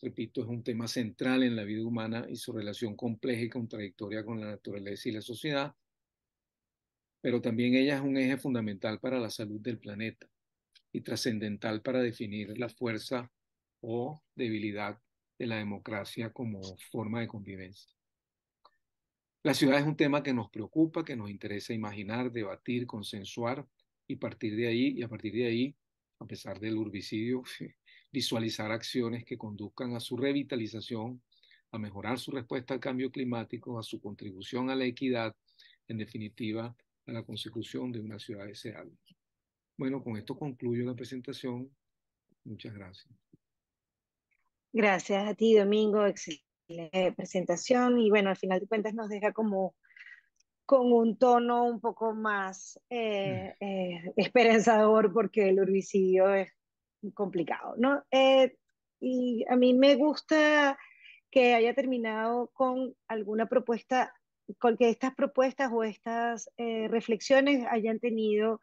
repito, es un tema central en la vida humana y su relación compleja y contradictoria con la naturaleza y la sociedad, pero también ella es un eje fundamental para la salud del planeta y trascendental para definir la fuerza o debilidad de la democracia como forma de convivencia. La ciudad es un tema que nos preocupa, que nos interesa imaginar, debatir, consensuar y a partir de ahí, a pesar del urbicidio, visualizar acciones que conduzcan a su revitalización, a mejorar su respuesta al cambio climático, a su contribución a la equidad, en definitiva, a la consecución de una ciudad deseable. Bueno, con esto concluyo la presentación. Muchas gracias. Gracias a ti, Domingo. Excelente presentación. Y bueno, al final de cuentas nos deja como con un tono un poco más esperanzador porque el herbicidio es complicado, ¿no? Y a mí me gusta que haya terminado con alguna propuesta, con que estas propuestas o estas reflexiones hayan tenido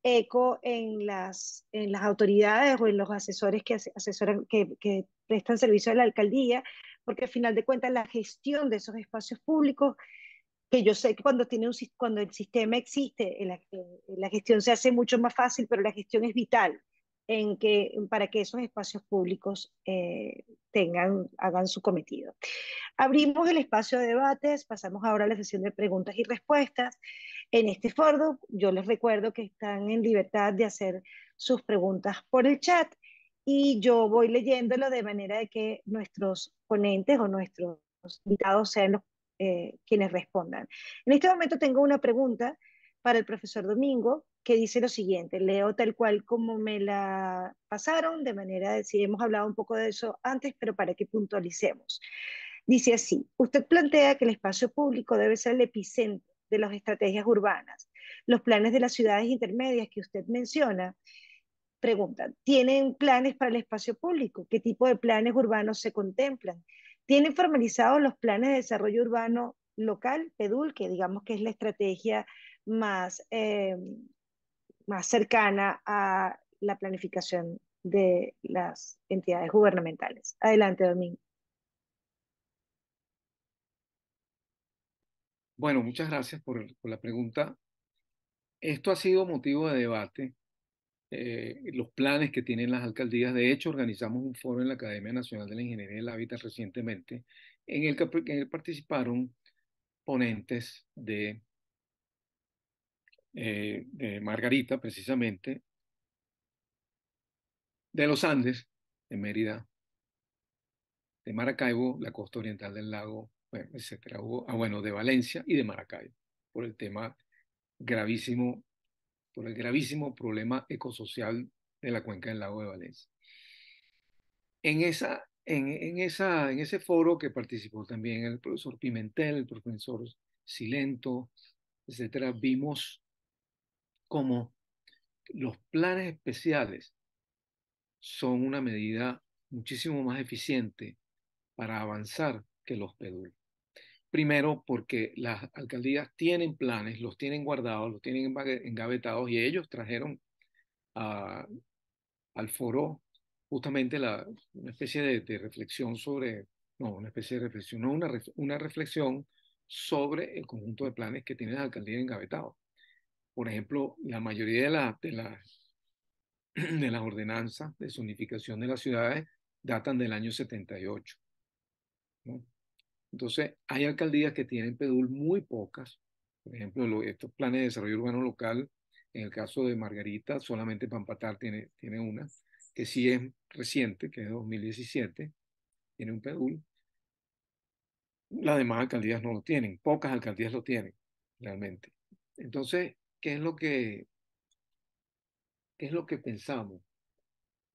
eco en las autoridades o en los asesores asesoran, que prestan servicio a la alcaldía, porque al final de cuentas la gestión de esos espacios públicos, que yo sé que cuando el sistema existe, la gestión se hace mucho más fácil, pero la gestión es vital para que esos espacios públicos hagan su cometido. Abrimos el espacio de debates, pasamos ahora a la sesión de preguntas y respuestas. En este foro, yo les recuerdo que están en libertad de hacer sus preguntas por el chat y yo voy leyéndolo de manera de que nuestros ponentes o nuestros invitados sean los quienes respondan. En este momento tengo una pregunta para el profesor Domingo que dice lo siguiente, leo tal cual como me la pasaron, de manera de si hemos hablado un poco de eso antes, pero para que puntualicemos. Dice así, usted plantea que el espacio público debe ser el epicentro de las estrategias urbanas. Los planes de las ciudades intermedias que usted menciona, preguntan, ¿tienen planes para el espacio público? ¿Qué tipo de planes urbanos se contemplan? ¿Tienen formalizados los planes de desarrollo urbano local, PEDUL, que digamos que es la estrategia más, más cercana a la planificación de las entidades gubernamentales? Adelante, Domingo. Bueno, muchas gracias por la pregunta. Esto ha sido motivo de debate, los planes que tienen las alcaldías. De hecho, organizamos un foro en la Academia Nacional de la Ingeniería del Hábitat recientemente, en el que participaron ponentes de de Margarita, precisamente, de los Andes, de Mérida, de Maracaibo, la costa oriental del lago, bueno, etcétera. Bueno, de Valencia y de Maracaibo, por el tema gravísimo, por el gravísimo problema ecosocial de la cuenca del lago de Valencia. En ese foro que participó también el profesor Pimentel, el profesor Silento, etcétera, vimos cómo los planes especiales son una medida muchísimo más eficiente para avanzar que los PEDUL. Primero, porque las alcaldías tienen planes, los tienen guardados, los tienen engavetados y ellos trajeron al foro justamente una especie de reflexión sobre, no, una especie de reflexión, no, una reflexión sobre el conjunto de planes que tiene la alcaldía engavetados. Por ejemplo, la mayoría de las ordenanzas de zonificación de las ciudades datan del año 78, ¿no? Entonces, hay alcaldías que tienen PEDUL muy pocas. Por ejemplo, estos planes de desarrollo urbano local, en el caso de Margarita, solamente Pampatar tiene una, que sí es reciente, que es de 2017, tiene un PEDUL. Las demás alcaldías no lo tienen, pocas alcaldías lo tienen, realmente. Entonces, qué es lo que pensamos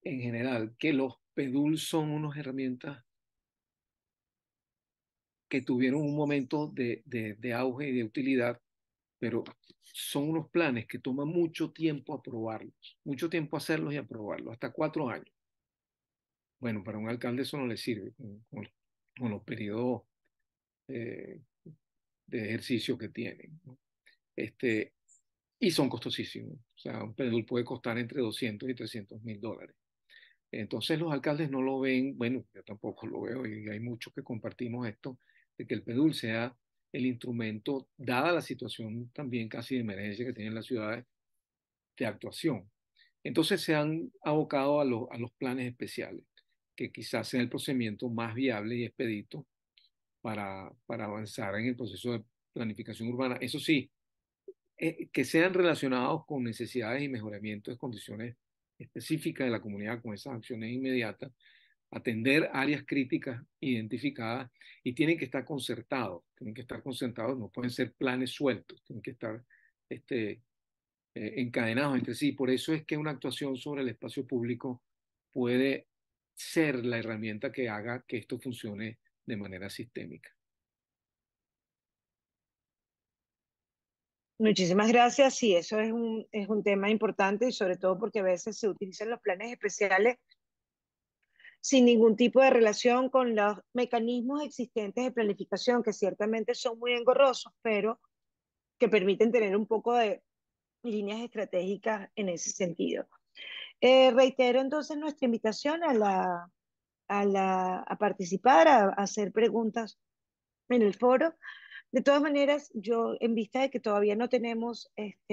en general? Que los PEDUL son unas herramientas que tuvieron un momento de auge y de utilidad, pero son unos planes que toman mucho tiempo aprobarlos, mucho tiempo hacerlos y aprobarlos, hasta 4 años. Bueno, para un alcalde eso no le sirve con los periodos eh, de ejercicio que tienen, ¿no? Y son costosísimos. O sea, un PEDUL puede costar entre 200 y 300 mil dólares. Entonces los alcaldes no lo ven, bueno, yo tampoco lo veo y hay muchos que compartimos esto, de que el PEDUL sea el instrumento, dada la situación también casi de emergencia que tienen las ciudades, de actuación. Entonces se han abocado a los planes especiales, que quizás sea el procedimiento más viable y expedito para avanzar en el proceso de planificación urbana. Eso sí, que sean relacionados con necesidades y mejoramiento de condiciones específicas de la comunidad con esas acciones inmediatas, atender áreas críticas identificadas y tienen que estar concertados, no pueden ser planes sueltos, tienen que estar encadenados entre sí. Por eso es que una actuación sobre el espacio público puede ser la herramienta que haga que esto funcione de manera sistémica. Muchísimas gracias. Sí, eso es un tema importante y sobre todo porque a veces se utilizan los planes especiales sin ningún tipo de relación con los mecanismos existentes de planificación, que ciertamente son muy engorrosos, pero que permiten tener un poco de líneas estratégicas en ese sentido. Reitero entonces nuestra invitación a participar, a hacer preguntas en el foro. De todas maneras, yo en vista de que todavía no tenemos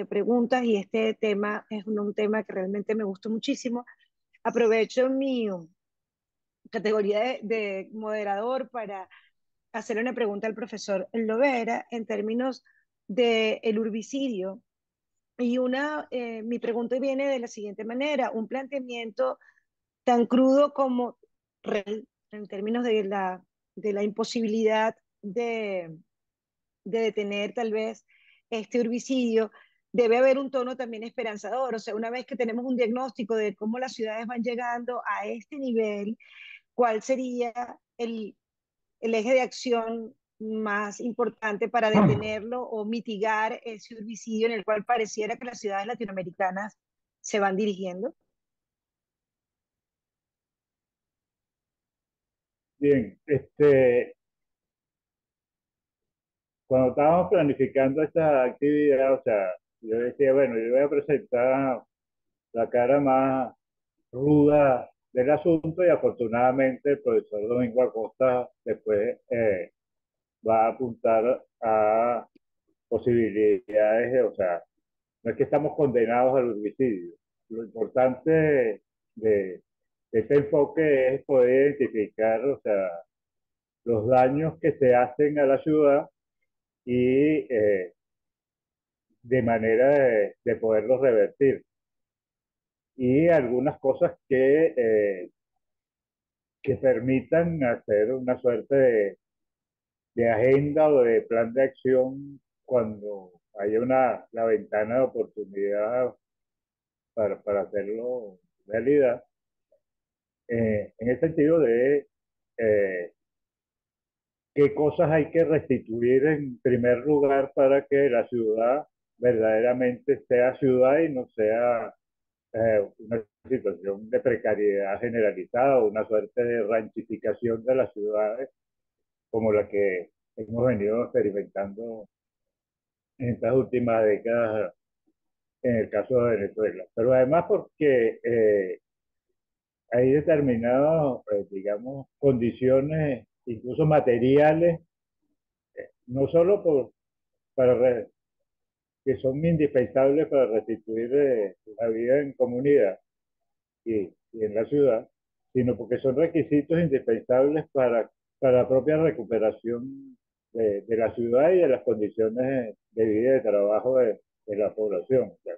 preguntas y este tema es un tema que realmente me gustó muchísimo, aprovecho mi categoría de moderador para hacer una pregunta al profesor Lovera en términos del urbicidio. Y mi pregunta viene de la siguiente manera, un planteamiento tan crudo como real en términos de la imposibilidad de detener tal vez este urbicidio, debe haber un tono también esperanzador. O sea, una vez que tenemos un diagnóstico de cómo las ciudades van llegando a este nivel, ¿cuál sería el eje de acción más importante para detenerlo o mitigar ese urbicidio en el cual pareciera que las ciudades latinoamericanas se van dirigiendo? Bien, cuando estábamos planificando esta actividad, o sea, yo decía, bueno, yo voy a presentar la cara más ruda del asunto y afortunadamente el profesor Domingo Acosta después va a apuntar a posibilidades, o sea, no es que estamos condenados al homicidio. Lo importante de este enfoque es poder identificar, o sea, los daños que se hacen a la ciudad y de manera de poderlos revertir. Y algunas cosas que permitan hacer una suerte de agenda o de plan de acción cuando haya la ventana de oportunidad para hacerlo realidad, en el sentido de eh, qué cosas hay que restituir en primer lugar para que la ciudad verdaderamente sea ciudad y no sea una situación de precariedad generalizada o una suerte de ranchificación de las ciudades como la que hemos venido experimentando en estas últimas décadas en el caso de Venezuela. Pero además porque hay determinadas, digamos, condiciones, incluso materiales, no solo para que son indispensables para restituir la vida en comunidad y en la ciudad, sino porque son requisitos indispensables para la propia recuperación de la ciudad y de las condiciones de vida y de trabajo de la población. O sea,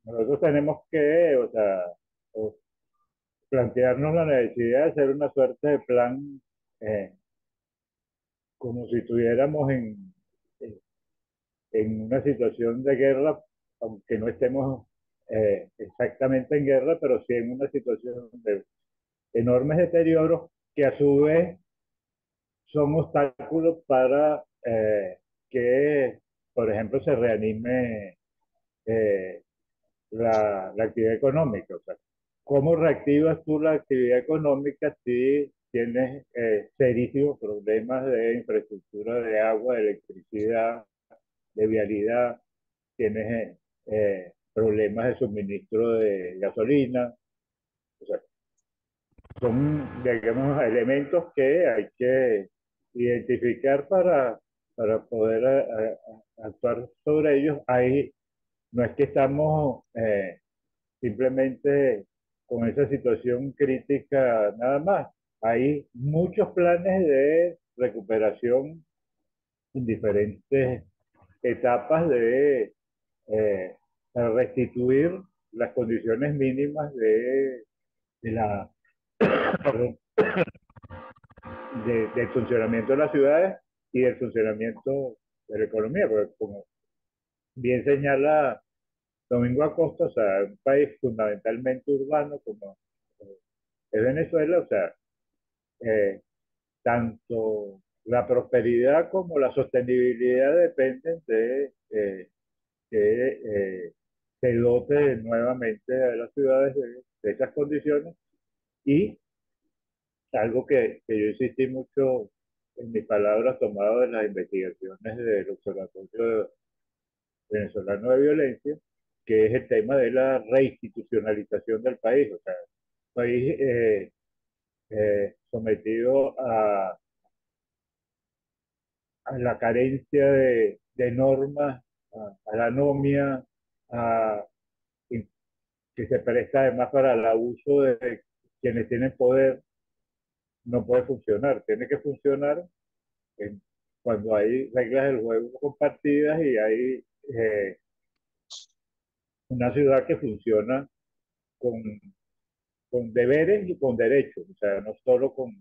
nosotros tenemos que, o sea, o plantearnos la necesidad de hacer una suerte de plan eh, como si estuviéramos en una situación de guerra, aunque no estemos exactamente en guerra, pero sí en una situación de enormes deterioros que a su vez son obstáculos para que, por ejemplo, se reanime eh, la actividad económica. O sea, ¿cómo reactivas tú la actividad económica si tienes serísimos problemas de infraestructura de agua, de electricidad, de vialidad, tienes problemas de suministro de gasolina? O sea, son, digamos, elementos que hay que identificar para poder actuar sobre ellos. Ahí no es que estamos simplemente con esa situación crítica nada más. Hay muchos planes de recuperación en diferentes etapas eh, para restituir las condiciones mínimas de la, perdón, del funcionamiento de las ciudades y del funcionamiento de la economía, porque como bien señala Domingo Acosta, o sea, un país fundamentalmente urbano como es Venezuela, o sea, eh, tanto la prosperidad como la sostenibilidad dependen de que se dote nuevamente a las ciudades de esas condiciones y algo que yo insistí mucho en mis palabras tomado de las investigaciones del Observatorio Venezolano de Violencia, que es el tema de la reinstitucionalización del país. O sea, un país sometido a la carencia de normas, a la anomia, a, que se presta además para el abuso de quienes tienen poder, no puede funcionar. Tiene que funcionar en, cuando hay reglas del juego compartidas y hay una ciudad que funciona con, con deberes y con derechos, o sea, no solo con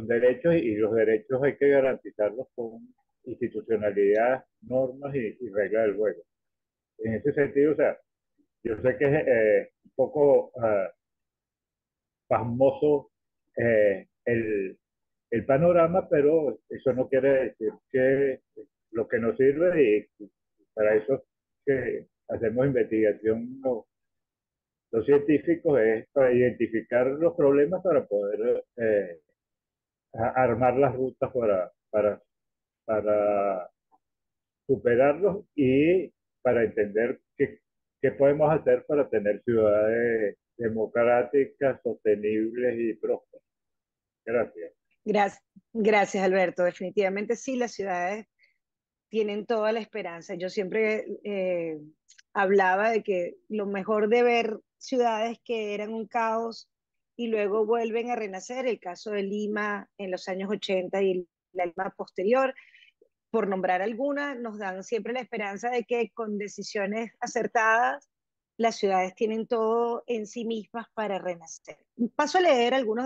derechos y los derechos hay que garantizarlos con institucionalidad, normas y reglas del juego. En ese sentido, o sea, yo sé que es un poco pasmoso el panorama, pero eso no quiere decir que lo que nos sirve y para eso que hacemos investigación los científicos es para identificar los problemas para poder armar las rutas para superarlos y para entender qué podemos hacer para tener ciudades democráticas, sostenibles y prósperas. Gracias. Gracias, gracias Alberto. Definitivamente sí, las ciudades tienen toda la esperanza. Yo siempre hablaba de que lo mejor de ver ciudades que eran un caos y luego vuelven a renacer, el caso de Lima en los años 80 y la Lima posterior, por nombrar alguna, nos dan siempre la esperanza de que con decisiones acertadas las ciudades tienen todo en sí mismas para renacer. Paso a leer algunos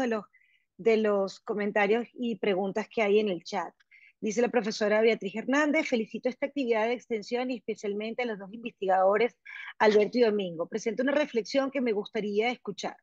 de los comentarios y preguntas que hay en el chat. Dice la profesora Beatriz Hernández: felicito esta actividad de extensión y especialmente a los dos investigadores, Alberto y Domingo. Presento una reflexión que me gustaría escuchar.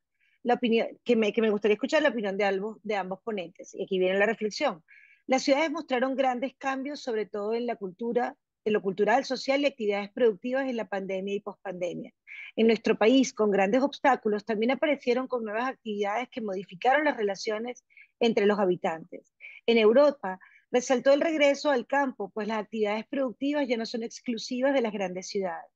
La opinión, que me gustaría escuchar la opinión de ambos ponentes. Y aquí viene la reflexión. Las ciudades mostraron grandes cambios, sobre todo en la cultura, en lo cultural, social y actividades productivas en la pandemia y pospandemia. En nuestro país, con grandes obstáculos, también aparecieron con nuevas actividades que modificaron las relaciones entre los habitantes. En Europa, resaltó el regreso al campo, pues las actividades productivas ya no son exclusivas de las grandes ciudades.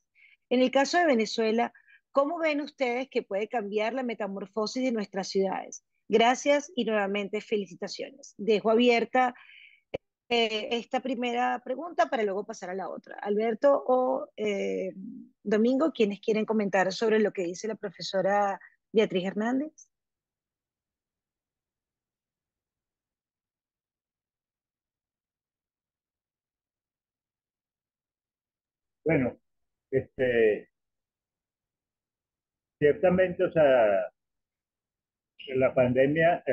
En el caso de Venezuela, ¿cómo ven ustedes que puede cambiar la metamorfosis de nuestras ciudades? Gracias y nuevamente felicitaciones. Dejo abierta esta primera pregunta para luego pasar a la otra. Alberto o Domingo, ¿quiénes quieren comentar sobre lo que dice la profesora Beatriz Hernández? Bueno, ciertamente, o sea, la pandemia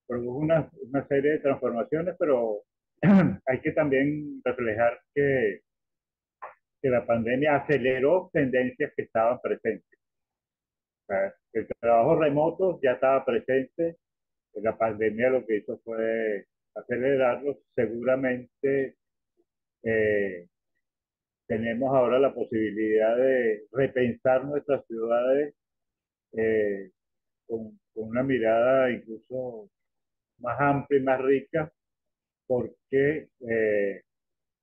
produjo una serie de transformaciones, pero hay que también reflejar que la pandemia aceleró tendencias que estaban presentes. O sea, el trabajo remoto ya estaba presente, la pandemia lo que hizo fue acelerarlo. Seguramente eh, tenemos ahora la posibilidad de repensar nuestras ciudades eh, con una mirada incluso más amplia y más rica, porque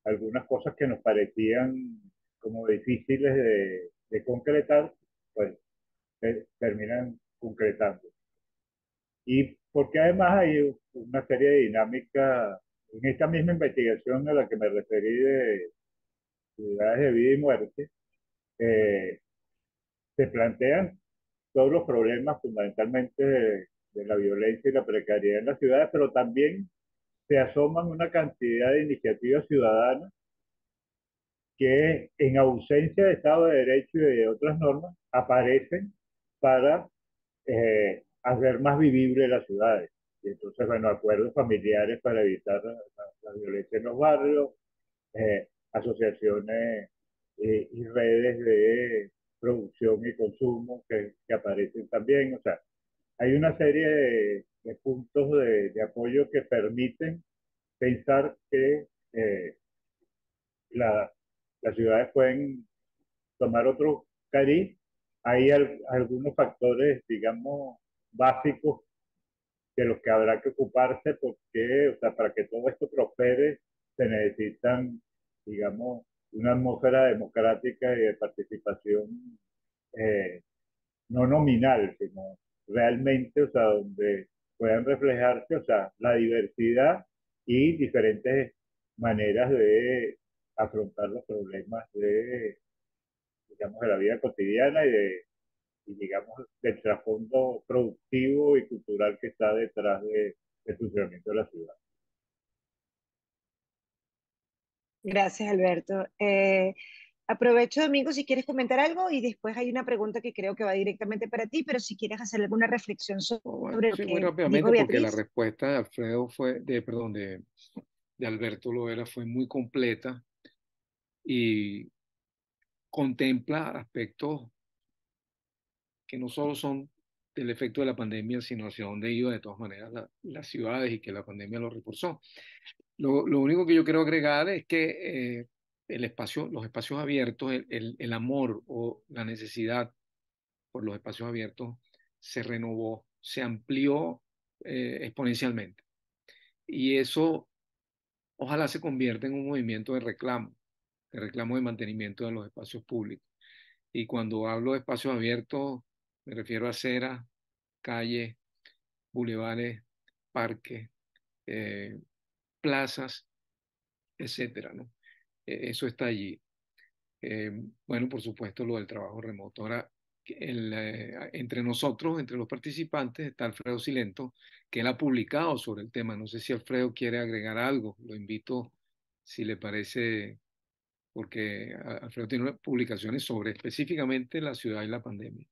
algunas cosas que nos parecían como difíciles de concretar, pues terminan concretando. Y porque además hay una serie de dinámicas en esta misma investigación a la que me referí de ciudades de vida y muerte, eh, se plantean todos los problemas fundamentalmente de la violencia y la precariedad en las ciudades, pero también se asoman una cantidad de iniciativas ciudadanas que en ausencia de Estado de Derecho y de otras normas aparecen para hacer más vivibles las ciudades. Y entonces, bueno, acuerdos familiares para evitar la violencia en los barrios, asociaciones y redes de producción y consumo que aparecen también. O sea, hay una serie de puntos de apoyo que permiten pensar que la, las ciudades pueden tomar otro cariz. Hay algunos factores, digamos, básicos de los que habrá que ocuparse porque, o sea, para que todo esto prospere, se necesitan, digamos, una atmósfera democrática y de participación eh, no nominal, sino realmente, o sea, donde puedan reflejarse, o sea, la diversidad y diferentes maneras de afrontar los problemas de, digamos, de la vida cotidiana y digamos, del trasfondo productivo y cultural que está detrás del funcionamiento de la ciudad. Gracias, Alberto. Aprovecho, Domingo, si quieres comentar algo y después hay una pregunta que creo que va directamente para ti, pero si quieres hacer alguna reflexión Bueno, sobre lo sí, muy que dijo rápidamente, porque la Beatriz. respuesta de Alfredo fue, perdón, de Alberto Loera fue muy completa y contempla aspectos que no solo son del efecto de la pandemia, sino hacia dónde iba de todas maneras las ciudades y que la pandemia lo reforzó. Lo único que yo quiero agregar es que el espacio, los espacios abiertos, el amor o la necesidad por los espacios abiertos se renovó, se amplió exponencialmente. Y eso ojalá se convierta en un movimiento de reclamo de mantenimiento de los espacios públicos. Y cuando hablo de espacios abiertos, me refiero a aceras, calles, bulevares, parques, eh, plazas, etcétera, ¿no? Eso está allí. Bueno, por supuesto, lo del trabajo remoto. Ahora, entre nosotros, entre los participantes, está Alfredo Silento, que él ha publicado sobre el tema. No sé si Alfredo quiere agregar algo. Lo invito, si le parece, porque Alfredo tiene publicaciones sobre específicamente la ciudad y la pandemia.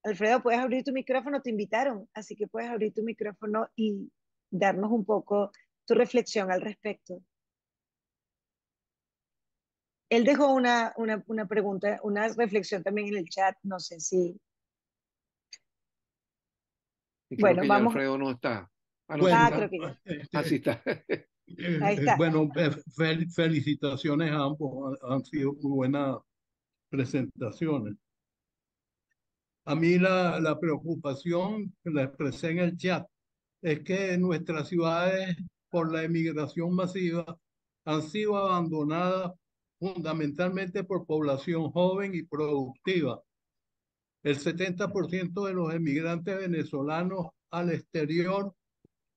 Alfredo, puedes abrir tu micrófono, te invitaron, así que puedes abrir tu micrófono y darnos un poco tu reflexión al respecto. Él dejó una pregunta, una reflexión también en el chat, no sé si... Y creo Bueno, que ya vamos. Alfredo no está. Ah, no, sí Ah, Bueno, está. creo que ya. Ah, sí está. Ahí está. bueno, felicitaciones a ambos, han sido muy buenas presentaciones. A mí la preocupación que la expresé en el chat es que nuestras ciudades, por la emigración masiva, han sido abandonadas fundamentalmente por población joven y productiva. El 70% de los emigrantes venezolanos al exterior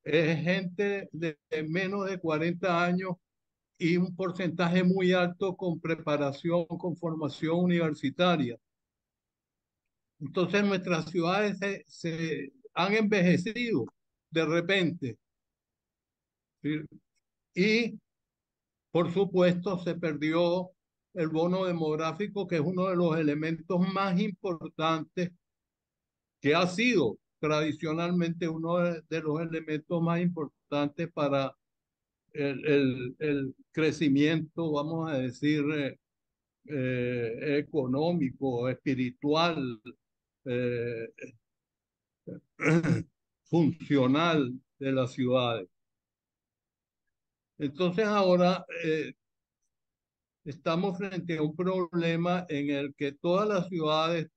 es gente de menos de 40 años y un porcentaje muy alto con preparación, con formación universitaria. Entonces nuestras ciudades se han envejecido de repente, ¿sí? Y por supuesto se perdió el bono demográfico, que es uno de los elementos más importantes, que ha sido tradicionalmente uno de los elementos más importantes para el crecimiento, vamos a decir, económico, espiritual, eh, funcional de las ciudades. Entonces ahora estamos frente a un problema en el que todas las ciudades,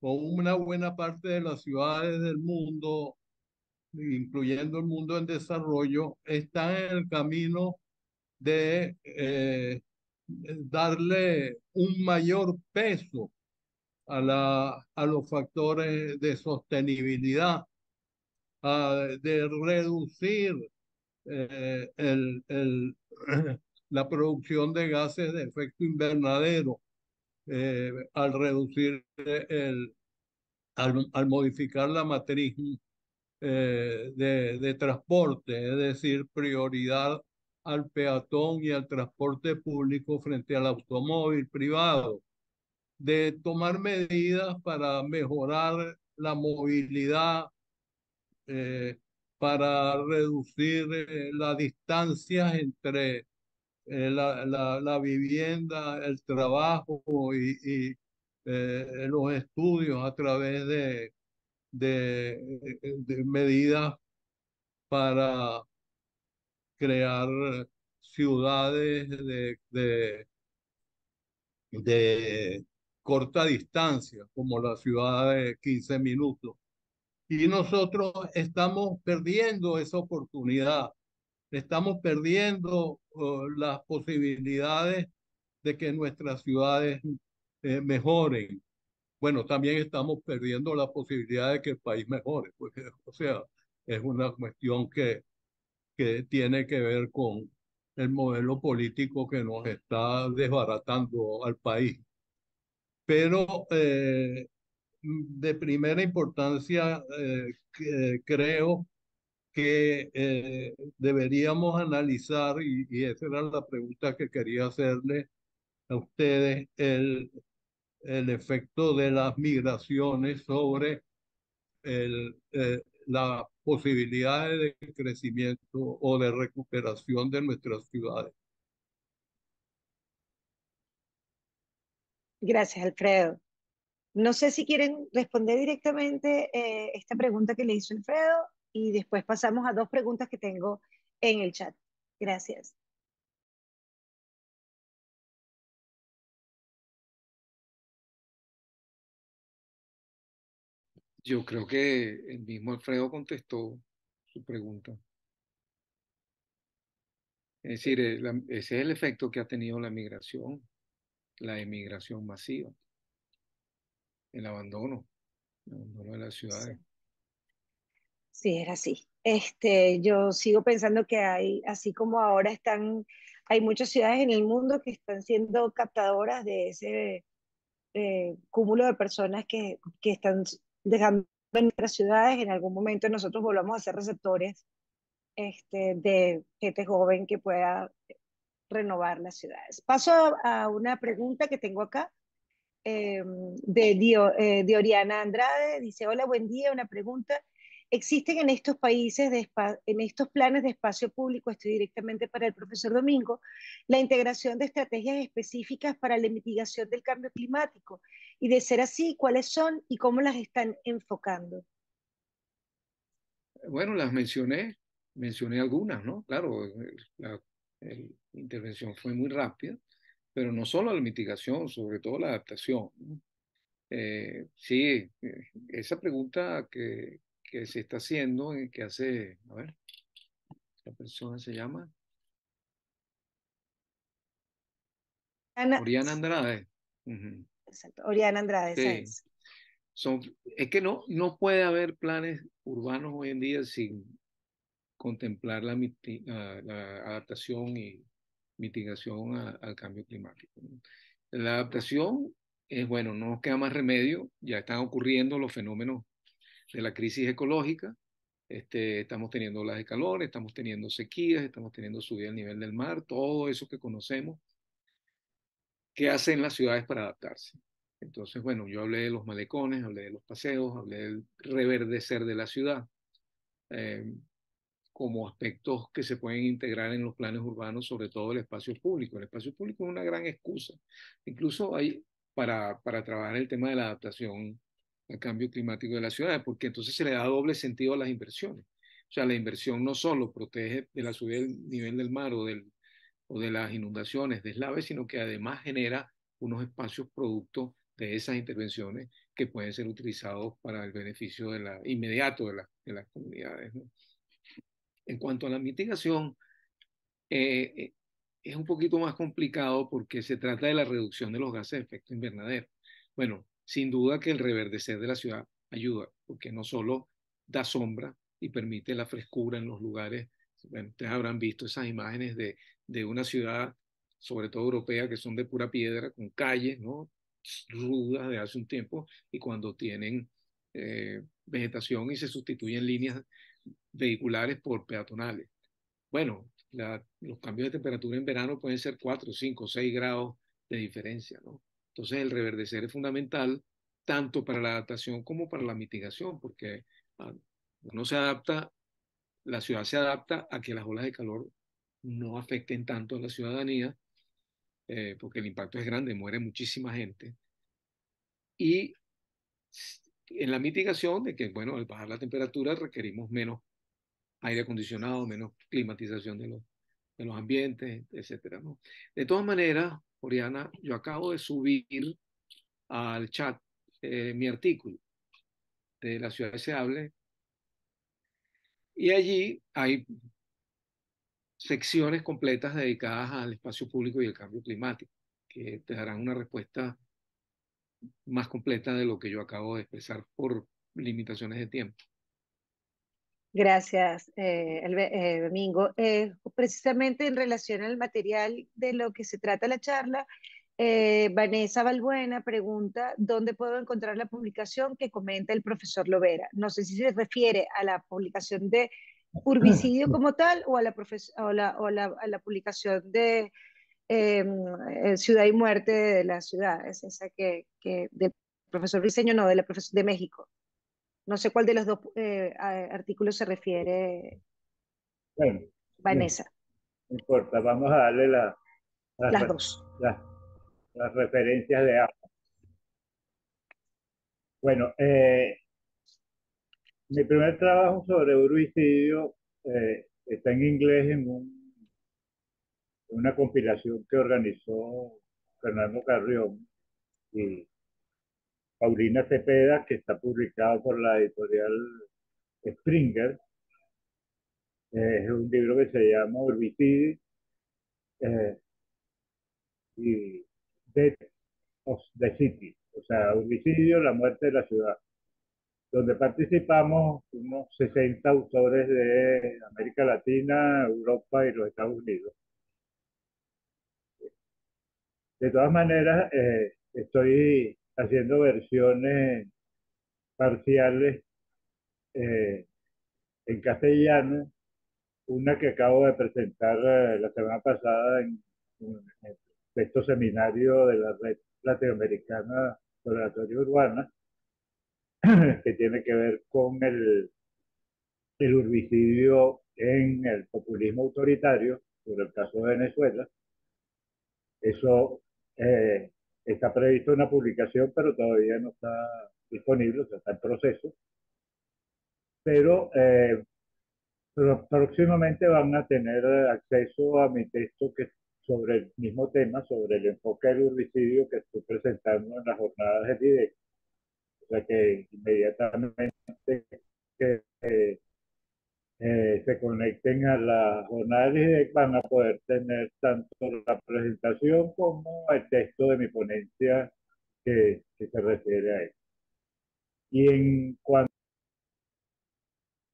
o una buena parte de las ciudades del mundo, incluyendo el mundo en desarrollo, están en el camino de darle un mayor peso a los factores de sostenibilidad, de reducir la producción de gases de efecto invernadero, al reducir al modificar la matriz de transporte, es decir, prioridad al peatón y al transporte público frente al automóvil privado, de tomar medidas para mejorar la movilidad, eh, para reducir las distancias entre la vivienda, el trabajo y los estudios a través de medidas para crear ciudades de corta distancia, como la ciudad de 15 minutos. Y nosotros estamos perdiendo esa oportunidad, estamos perdiendo las posibilidades de que nuestras ciudades mejoren. Bueno, también estamos perdiendo la posibilidad de que el país mejore, porque, o sea, es una cuestión que tiene que ver con el modelo político que nos está desbaratando al país. Pero de primera importancia, creo que deberíamos analizar, y esa era la pregunta que quería hacerle a ustedes, el efecto de las migraciones sobre las posibilidades de crecimiento o de recuperación de nuestras ciudades. Gracias, Alfredo. No sé si quieren responder directamente esta pregunta que le hizo Alfredo y después pasamos a dos preguntas que tengo en el chat. Gracias. Yo creo que el mismo Alfredo contestó su pregunta. Es decir, ese es el efecto que ha tenido la migración, la emigración masiva, el abandono de las Sí. ciudades. Sí, es así. Yo sigo pensando que hay, así como ahora están hay muchas ciudades en el mundo que están siendo captadoras de ese cúmulo de personas que están dejando en nuestras ciudades. En algún momento nosotros volvamos a ser receptores de gente joven que pueda renovar las ciudades. Paso a una pregunta que tengo acá de Oriana Andrade. Dice, hola, buen día, una pregunta. ¿Existen en estos países, en estos planes de espacio público, estoy directamente para el profesor Domingo, la integración de estrategias específicas para la mitigación del cambio climático? Y de ser así, ¿cuáles son y cómo las están enfocando? Bueno, las mencioné algunas, ¿no? Claro, la intervención fue muy rápida, pero no solo la mitigación, sobre todo la adaptación, ¿no? Sí, esa pregunta que se está haciendo, que hace, a ver, la persona se llama Ana, Oriana Andrade. Ujú. exacto, Oriana Andrade, esa Sí, es. es que no puede haber planes urbanos hoy en día sin contemplar la adaptación y mitigación al cambio climático, ¿no? La adaptación es, bueno, no nos queda más remedio, ya están ocurriendo los fenómenos de la crisis ecológica. Estamos teniendo olas de calor, estamos teniendo sequías, estamos teniendo subida del nivel del mar, todo eso que conocemos. ¿Qué hacen las ciudades para adaptarse? Entonces, bueno, yo hablé de los malecones, hablé de los paseos, hablé del reverdecer de la ciudad, eh, como aspectos que se pueden integrar en los planes urbanos, sobre todo el espacio público. El espacio público es una gran excusa, incluso hay para trabajar el tema de la adaptación al cambio climático de las ciudades, porque entonces se le da doble sentido a las inversiones. O sea, la inversión no solo protege de la subida del nivel del mar o de las inundaciones, deslaves, sino que además genera unos espacios producto de esas intervenciones que pueden ser utilizados para el beneficio inmediato de las comunidades, ¿no? En cuanto a la mitigación, eh, eh, es un poquito más complicado porque se trata de la reducción de los gases de efecto invernadero. Bueno, sin duda que el reverdecer de la ciudad ayuda, porque no solo da sombra y permite la frescura en los lugares. Bueno, ustedes habrán visto esas imágenes de una ciudad, sobre todo europea, que son de pura piedra, con calles, ¿no?, rudas de hace un tiempo, y cuando tienen vegetación y se sustituyen líneas vehiculares por peatonales. Bueno, los cambios de temperatura en verano pueden ser 4, 5, 6 grados de diferencia, ¿no? Entonces el reverdecer es fundamental tanto para la adaptación como para la mitigación, porque ah, uno se adapta, la ciudad se adapta a que las olas de calor no afecten tanto a la ciudadanía, porque el impacto es grande, muere muchísima gente. Y en la mitigación de que, bueno, al bajar la temperatura requerimos menos aire acondicionado, menos climatización de los ambientes, etcétera, ¿no? De todas maneras, Oriana, yo acabo de subir al chat mi artículo de La ciudad deseable, y allí hay secciones completas dedicadas al espacio público y el cambio climático, que te darán una respuesta más completa de lo que yo acabo de expresar por limitaciones de tiempo. Gracias, Domingo. Precisamente en relación al material de lo que se trata la charla, Vanessa Balbuena pregunta, ¿dónde puedo encontrar la publicación que comenta el profesor Lovera? No sé si se refiere a la publicación de Urbicidio como tal o a a la publicación de Ciudad y Muerte de la ciudad. Es esa que del profesor Briceño, no, de la de México. No sé cuál de los dos artículos se refiere Bueno, no Vanessa. importa, vamos a darle las, Las dos. las, las referencias de ambos. Bueno, mi primer trabajo sobre urbicidio está en inglés una compilación que organizó Fernando Carrión y Paulina Cepeda, que está publicado por la editorial Springer. Es un libro que se llama Urbicidi eh, y Death of the City, o sea, Urbicidio, la muerte de la ciudad, donde participamos unos 60 autores de América Latina, Europa y los Estados Unidos. De todas maneras, estoy haciendo versiones parciales eh, en castellano, una que acabo de presentar la semana pasada en el sexto seminario de la Red Latinoamericana de Oratoria Urbana, que tiene que ver con el urbicidio en el populismo autoritario, sobre el caso de Venezuela. Eso está previsto una publicación, pero todavía no está disponible, o sea, está en proceso. Pero próximamente van a tener acceso a mi texto que sobre el mismo tema, sobre el enfoque del urbicidio que estoy presentando en las jornadas de directo. O sea que inmediatamente que se conecten a la jornada de directo van a poder tener tanto la presentación como el texto de mi ponencia que se refiere a eso. Y en cuanto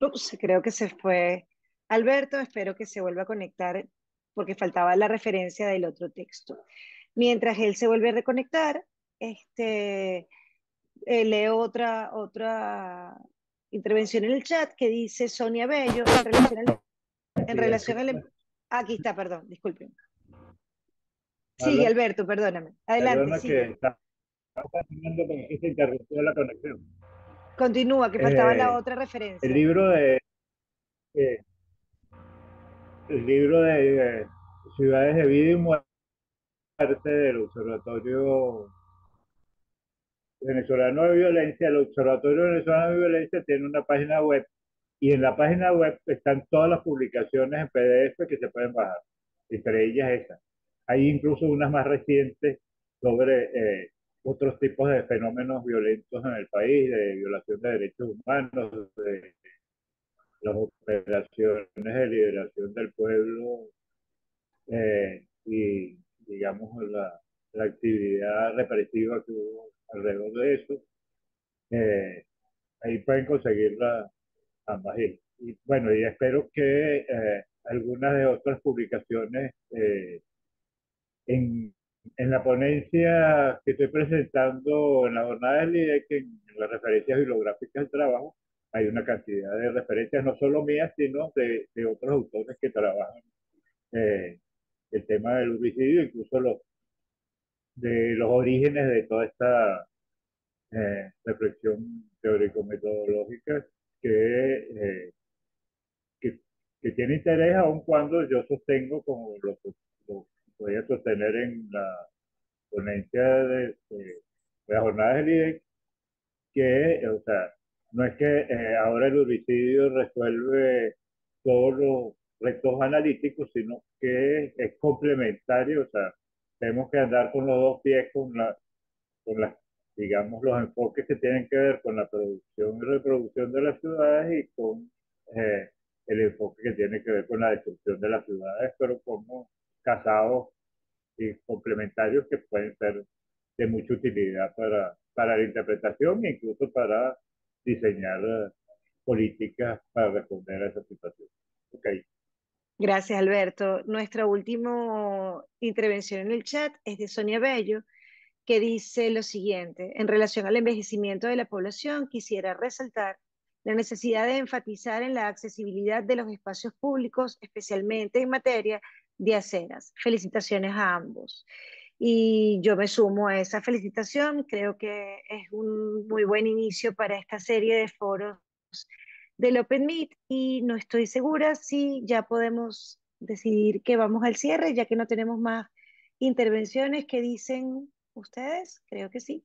Ups, creo que se fue Alberto, espero que se vuelva a conectar porque faltaba la referencia del otro texto. Mientras él se vuelve a reconectar, leo otra intervención en el chat que dice Sonia Bello en relación al... Aquí está, perdón, disculpen. Sigue, Alberto, perdóname. Adelante, perdona que sigue. está pasando porque se interrumpió la conexión. Continúa, que faltaba la otra referencia. El libro de eh, el libro de Ciudades de Vida y Muerte del Observatorio Venezolano de Violencia. El Observatorio Venezolano de Violencia tiene una página web y en la página web están todas las publicaciones en PDF que se pueden bajar, entre ellas esa. Hay incluso unas más recientes sobre otros tipos de fenómenos violentos en el país, de violación de derechos humanos, de las operaciones de liberación del pueblo y, digamos, la actividad represiva que hubo alrededor de eso. Ahí pueden conseguirla ambas. Y bueno, y espero que algunas de otras publicaciones en, en la ponencia que estoy presentando en la jornada del IDEC, en las referencias bibliográficas del trabajo, hay una cantidad de referencias, no solo mías, sino de otros autores que trabajan eh, el tema del homicidio, incluso de los orígenes de toda esta reflexión teórico-metodológica que, que tiene interés, aun cuando yo sostengo, como lo voy a sostener en la ponencia de las jornadas del IDEC, que, o sea, no es que ahora el herbicidio resuelve todos los retos analíticos, sino que es complementario, o sea, tenemos que andar con los dos pies con las, digamos, los enfoques que tienen que ver con la producción y reproducción de las ciudades y con eh, el enfoque que tiene que ver con la destrucción de las ciudades, pero como casados y complementarios que pueden ser de mucha utilidad para la interpretación e incluso para diseñar políticas para responder a esa situación. Okay. Gracias, Alberto. Nuestra última intervención en el chat es de Sonia Bello, que dice lo siguiente: en relación al envejecimiento de la población, quisiera resaltar la necesidad de enfatizar en la accesibilidad de los espacios públicos, especialmente en materia de aceras. Felicitaciones a ambos. Y yo me sumo a esa felicitación, creo que es un muy buen inicio para esta serie de foros del Open Meet y no estoy segura si ya podemos decidir que vamos al cierre, ya que no tenemos más intervenciones. ¿Qué dicen ustedes? Creo que sí.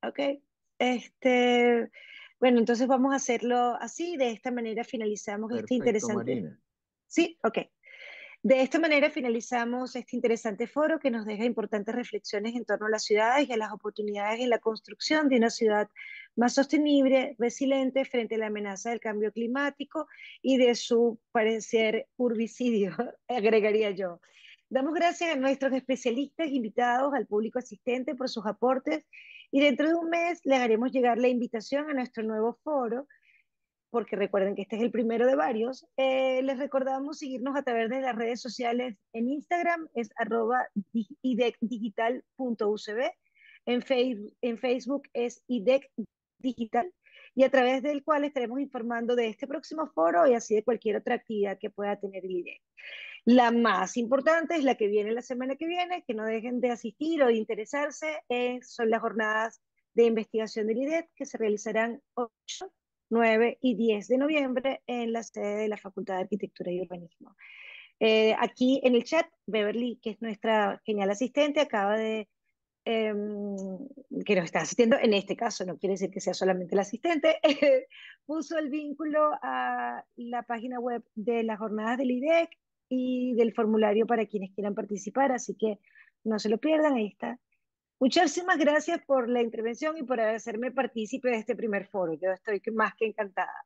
Ok. Bueno, entonces vamos a hacerlo así. De esta manera finalizamos este Perfecto, interesante. Marina. Sí, ok. De esta manera finalizamos este interesante foro que nos deja importantes reflexiones en torno a las ciudades y a las oportunidades en la construcción de una ciudad más sostenible, resiliente frente a la amenaza del cambio climático y de su parecer urbicidio, agregaría yo. Damos gracias a nuestros especialistas invitados, al público asistente por sus aportes y dentro de un mes les haremos llegar la invitación a nuestro nuevo foro porque recuerden que este es el primero de varios, les recordamos seguirnos a través de las redes sociales. En Instagram es @idecdigital.ucb, en Facebook es IDEC Digital, y a través del cual estaremos informando de este próximo foro y así de cualquier otra actividad que pueda tener el IDEC. La más importante es la que viene la semana que viene, que no dejen de asistir o de interesarse, son las jornadas de investigación del IDEC que se realizarán 8, 9 y 10 de noviembre en la sede de la Facultad de Arquitectura y Urbanismo. Aquí en el chat, Beverly, que es nuestra genial asistente, acaba de que nos está asistiendo, en este caso, no quiere decir que sea solamente el asistente, puso el vínculo a la página web de las jornadas del IDEC y del formulario para quienes quieran participar, así que no se lo pierdan, ahí está. Muchísimas gracias por la intervención y por hacerme partícipe de este primer foro. Yo estoy más que encantada.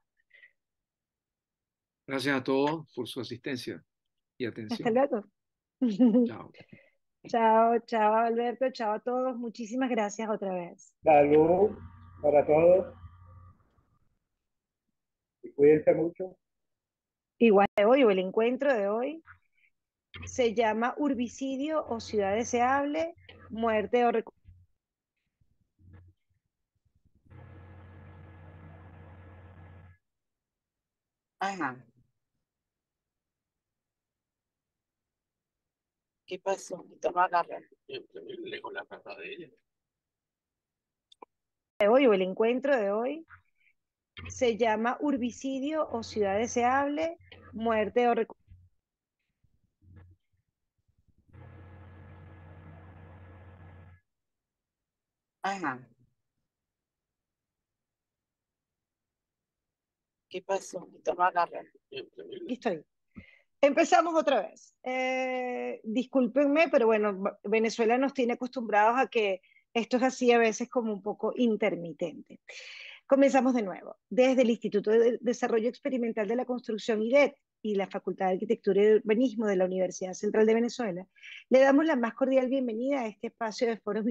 Gracias a todos por su asistencia y Hasta atención. luego. Chao. Chao, chao Alberto, chao a todos. Muchísimas gracias otra vez. Salud para todos y cuídense mucho. Igual de hoy, o el encuentro de hoy, se llama Urbicidio o Ciudad Deseable, Muerte o Ajá. ¿Qué pasó? Toma agarra. Lejos la casa de ella. de hoy, o el encuentro de hoy, se llama Urbicidio o Ciudad Deseable, Muerte o Ajá. ¿Qué pasó? Toma agarra. Aquí estoy. Empezamos otra vez. Discúlpenme, pero bueno, Venezuela nos tiene acostumbrados a que esto es así a veces como un poco intermitente. Comenzamos de nuevo. Desde el Instituto de Desarrollo Experimental de la Construcción IDET y la Facultad de Arquitectura y Urbanismo de la Universidad Central de Venezuela, le damos la más cordial bienvenida a este espacio de foros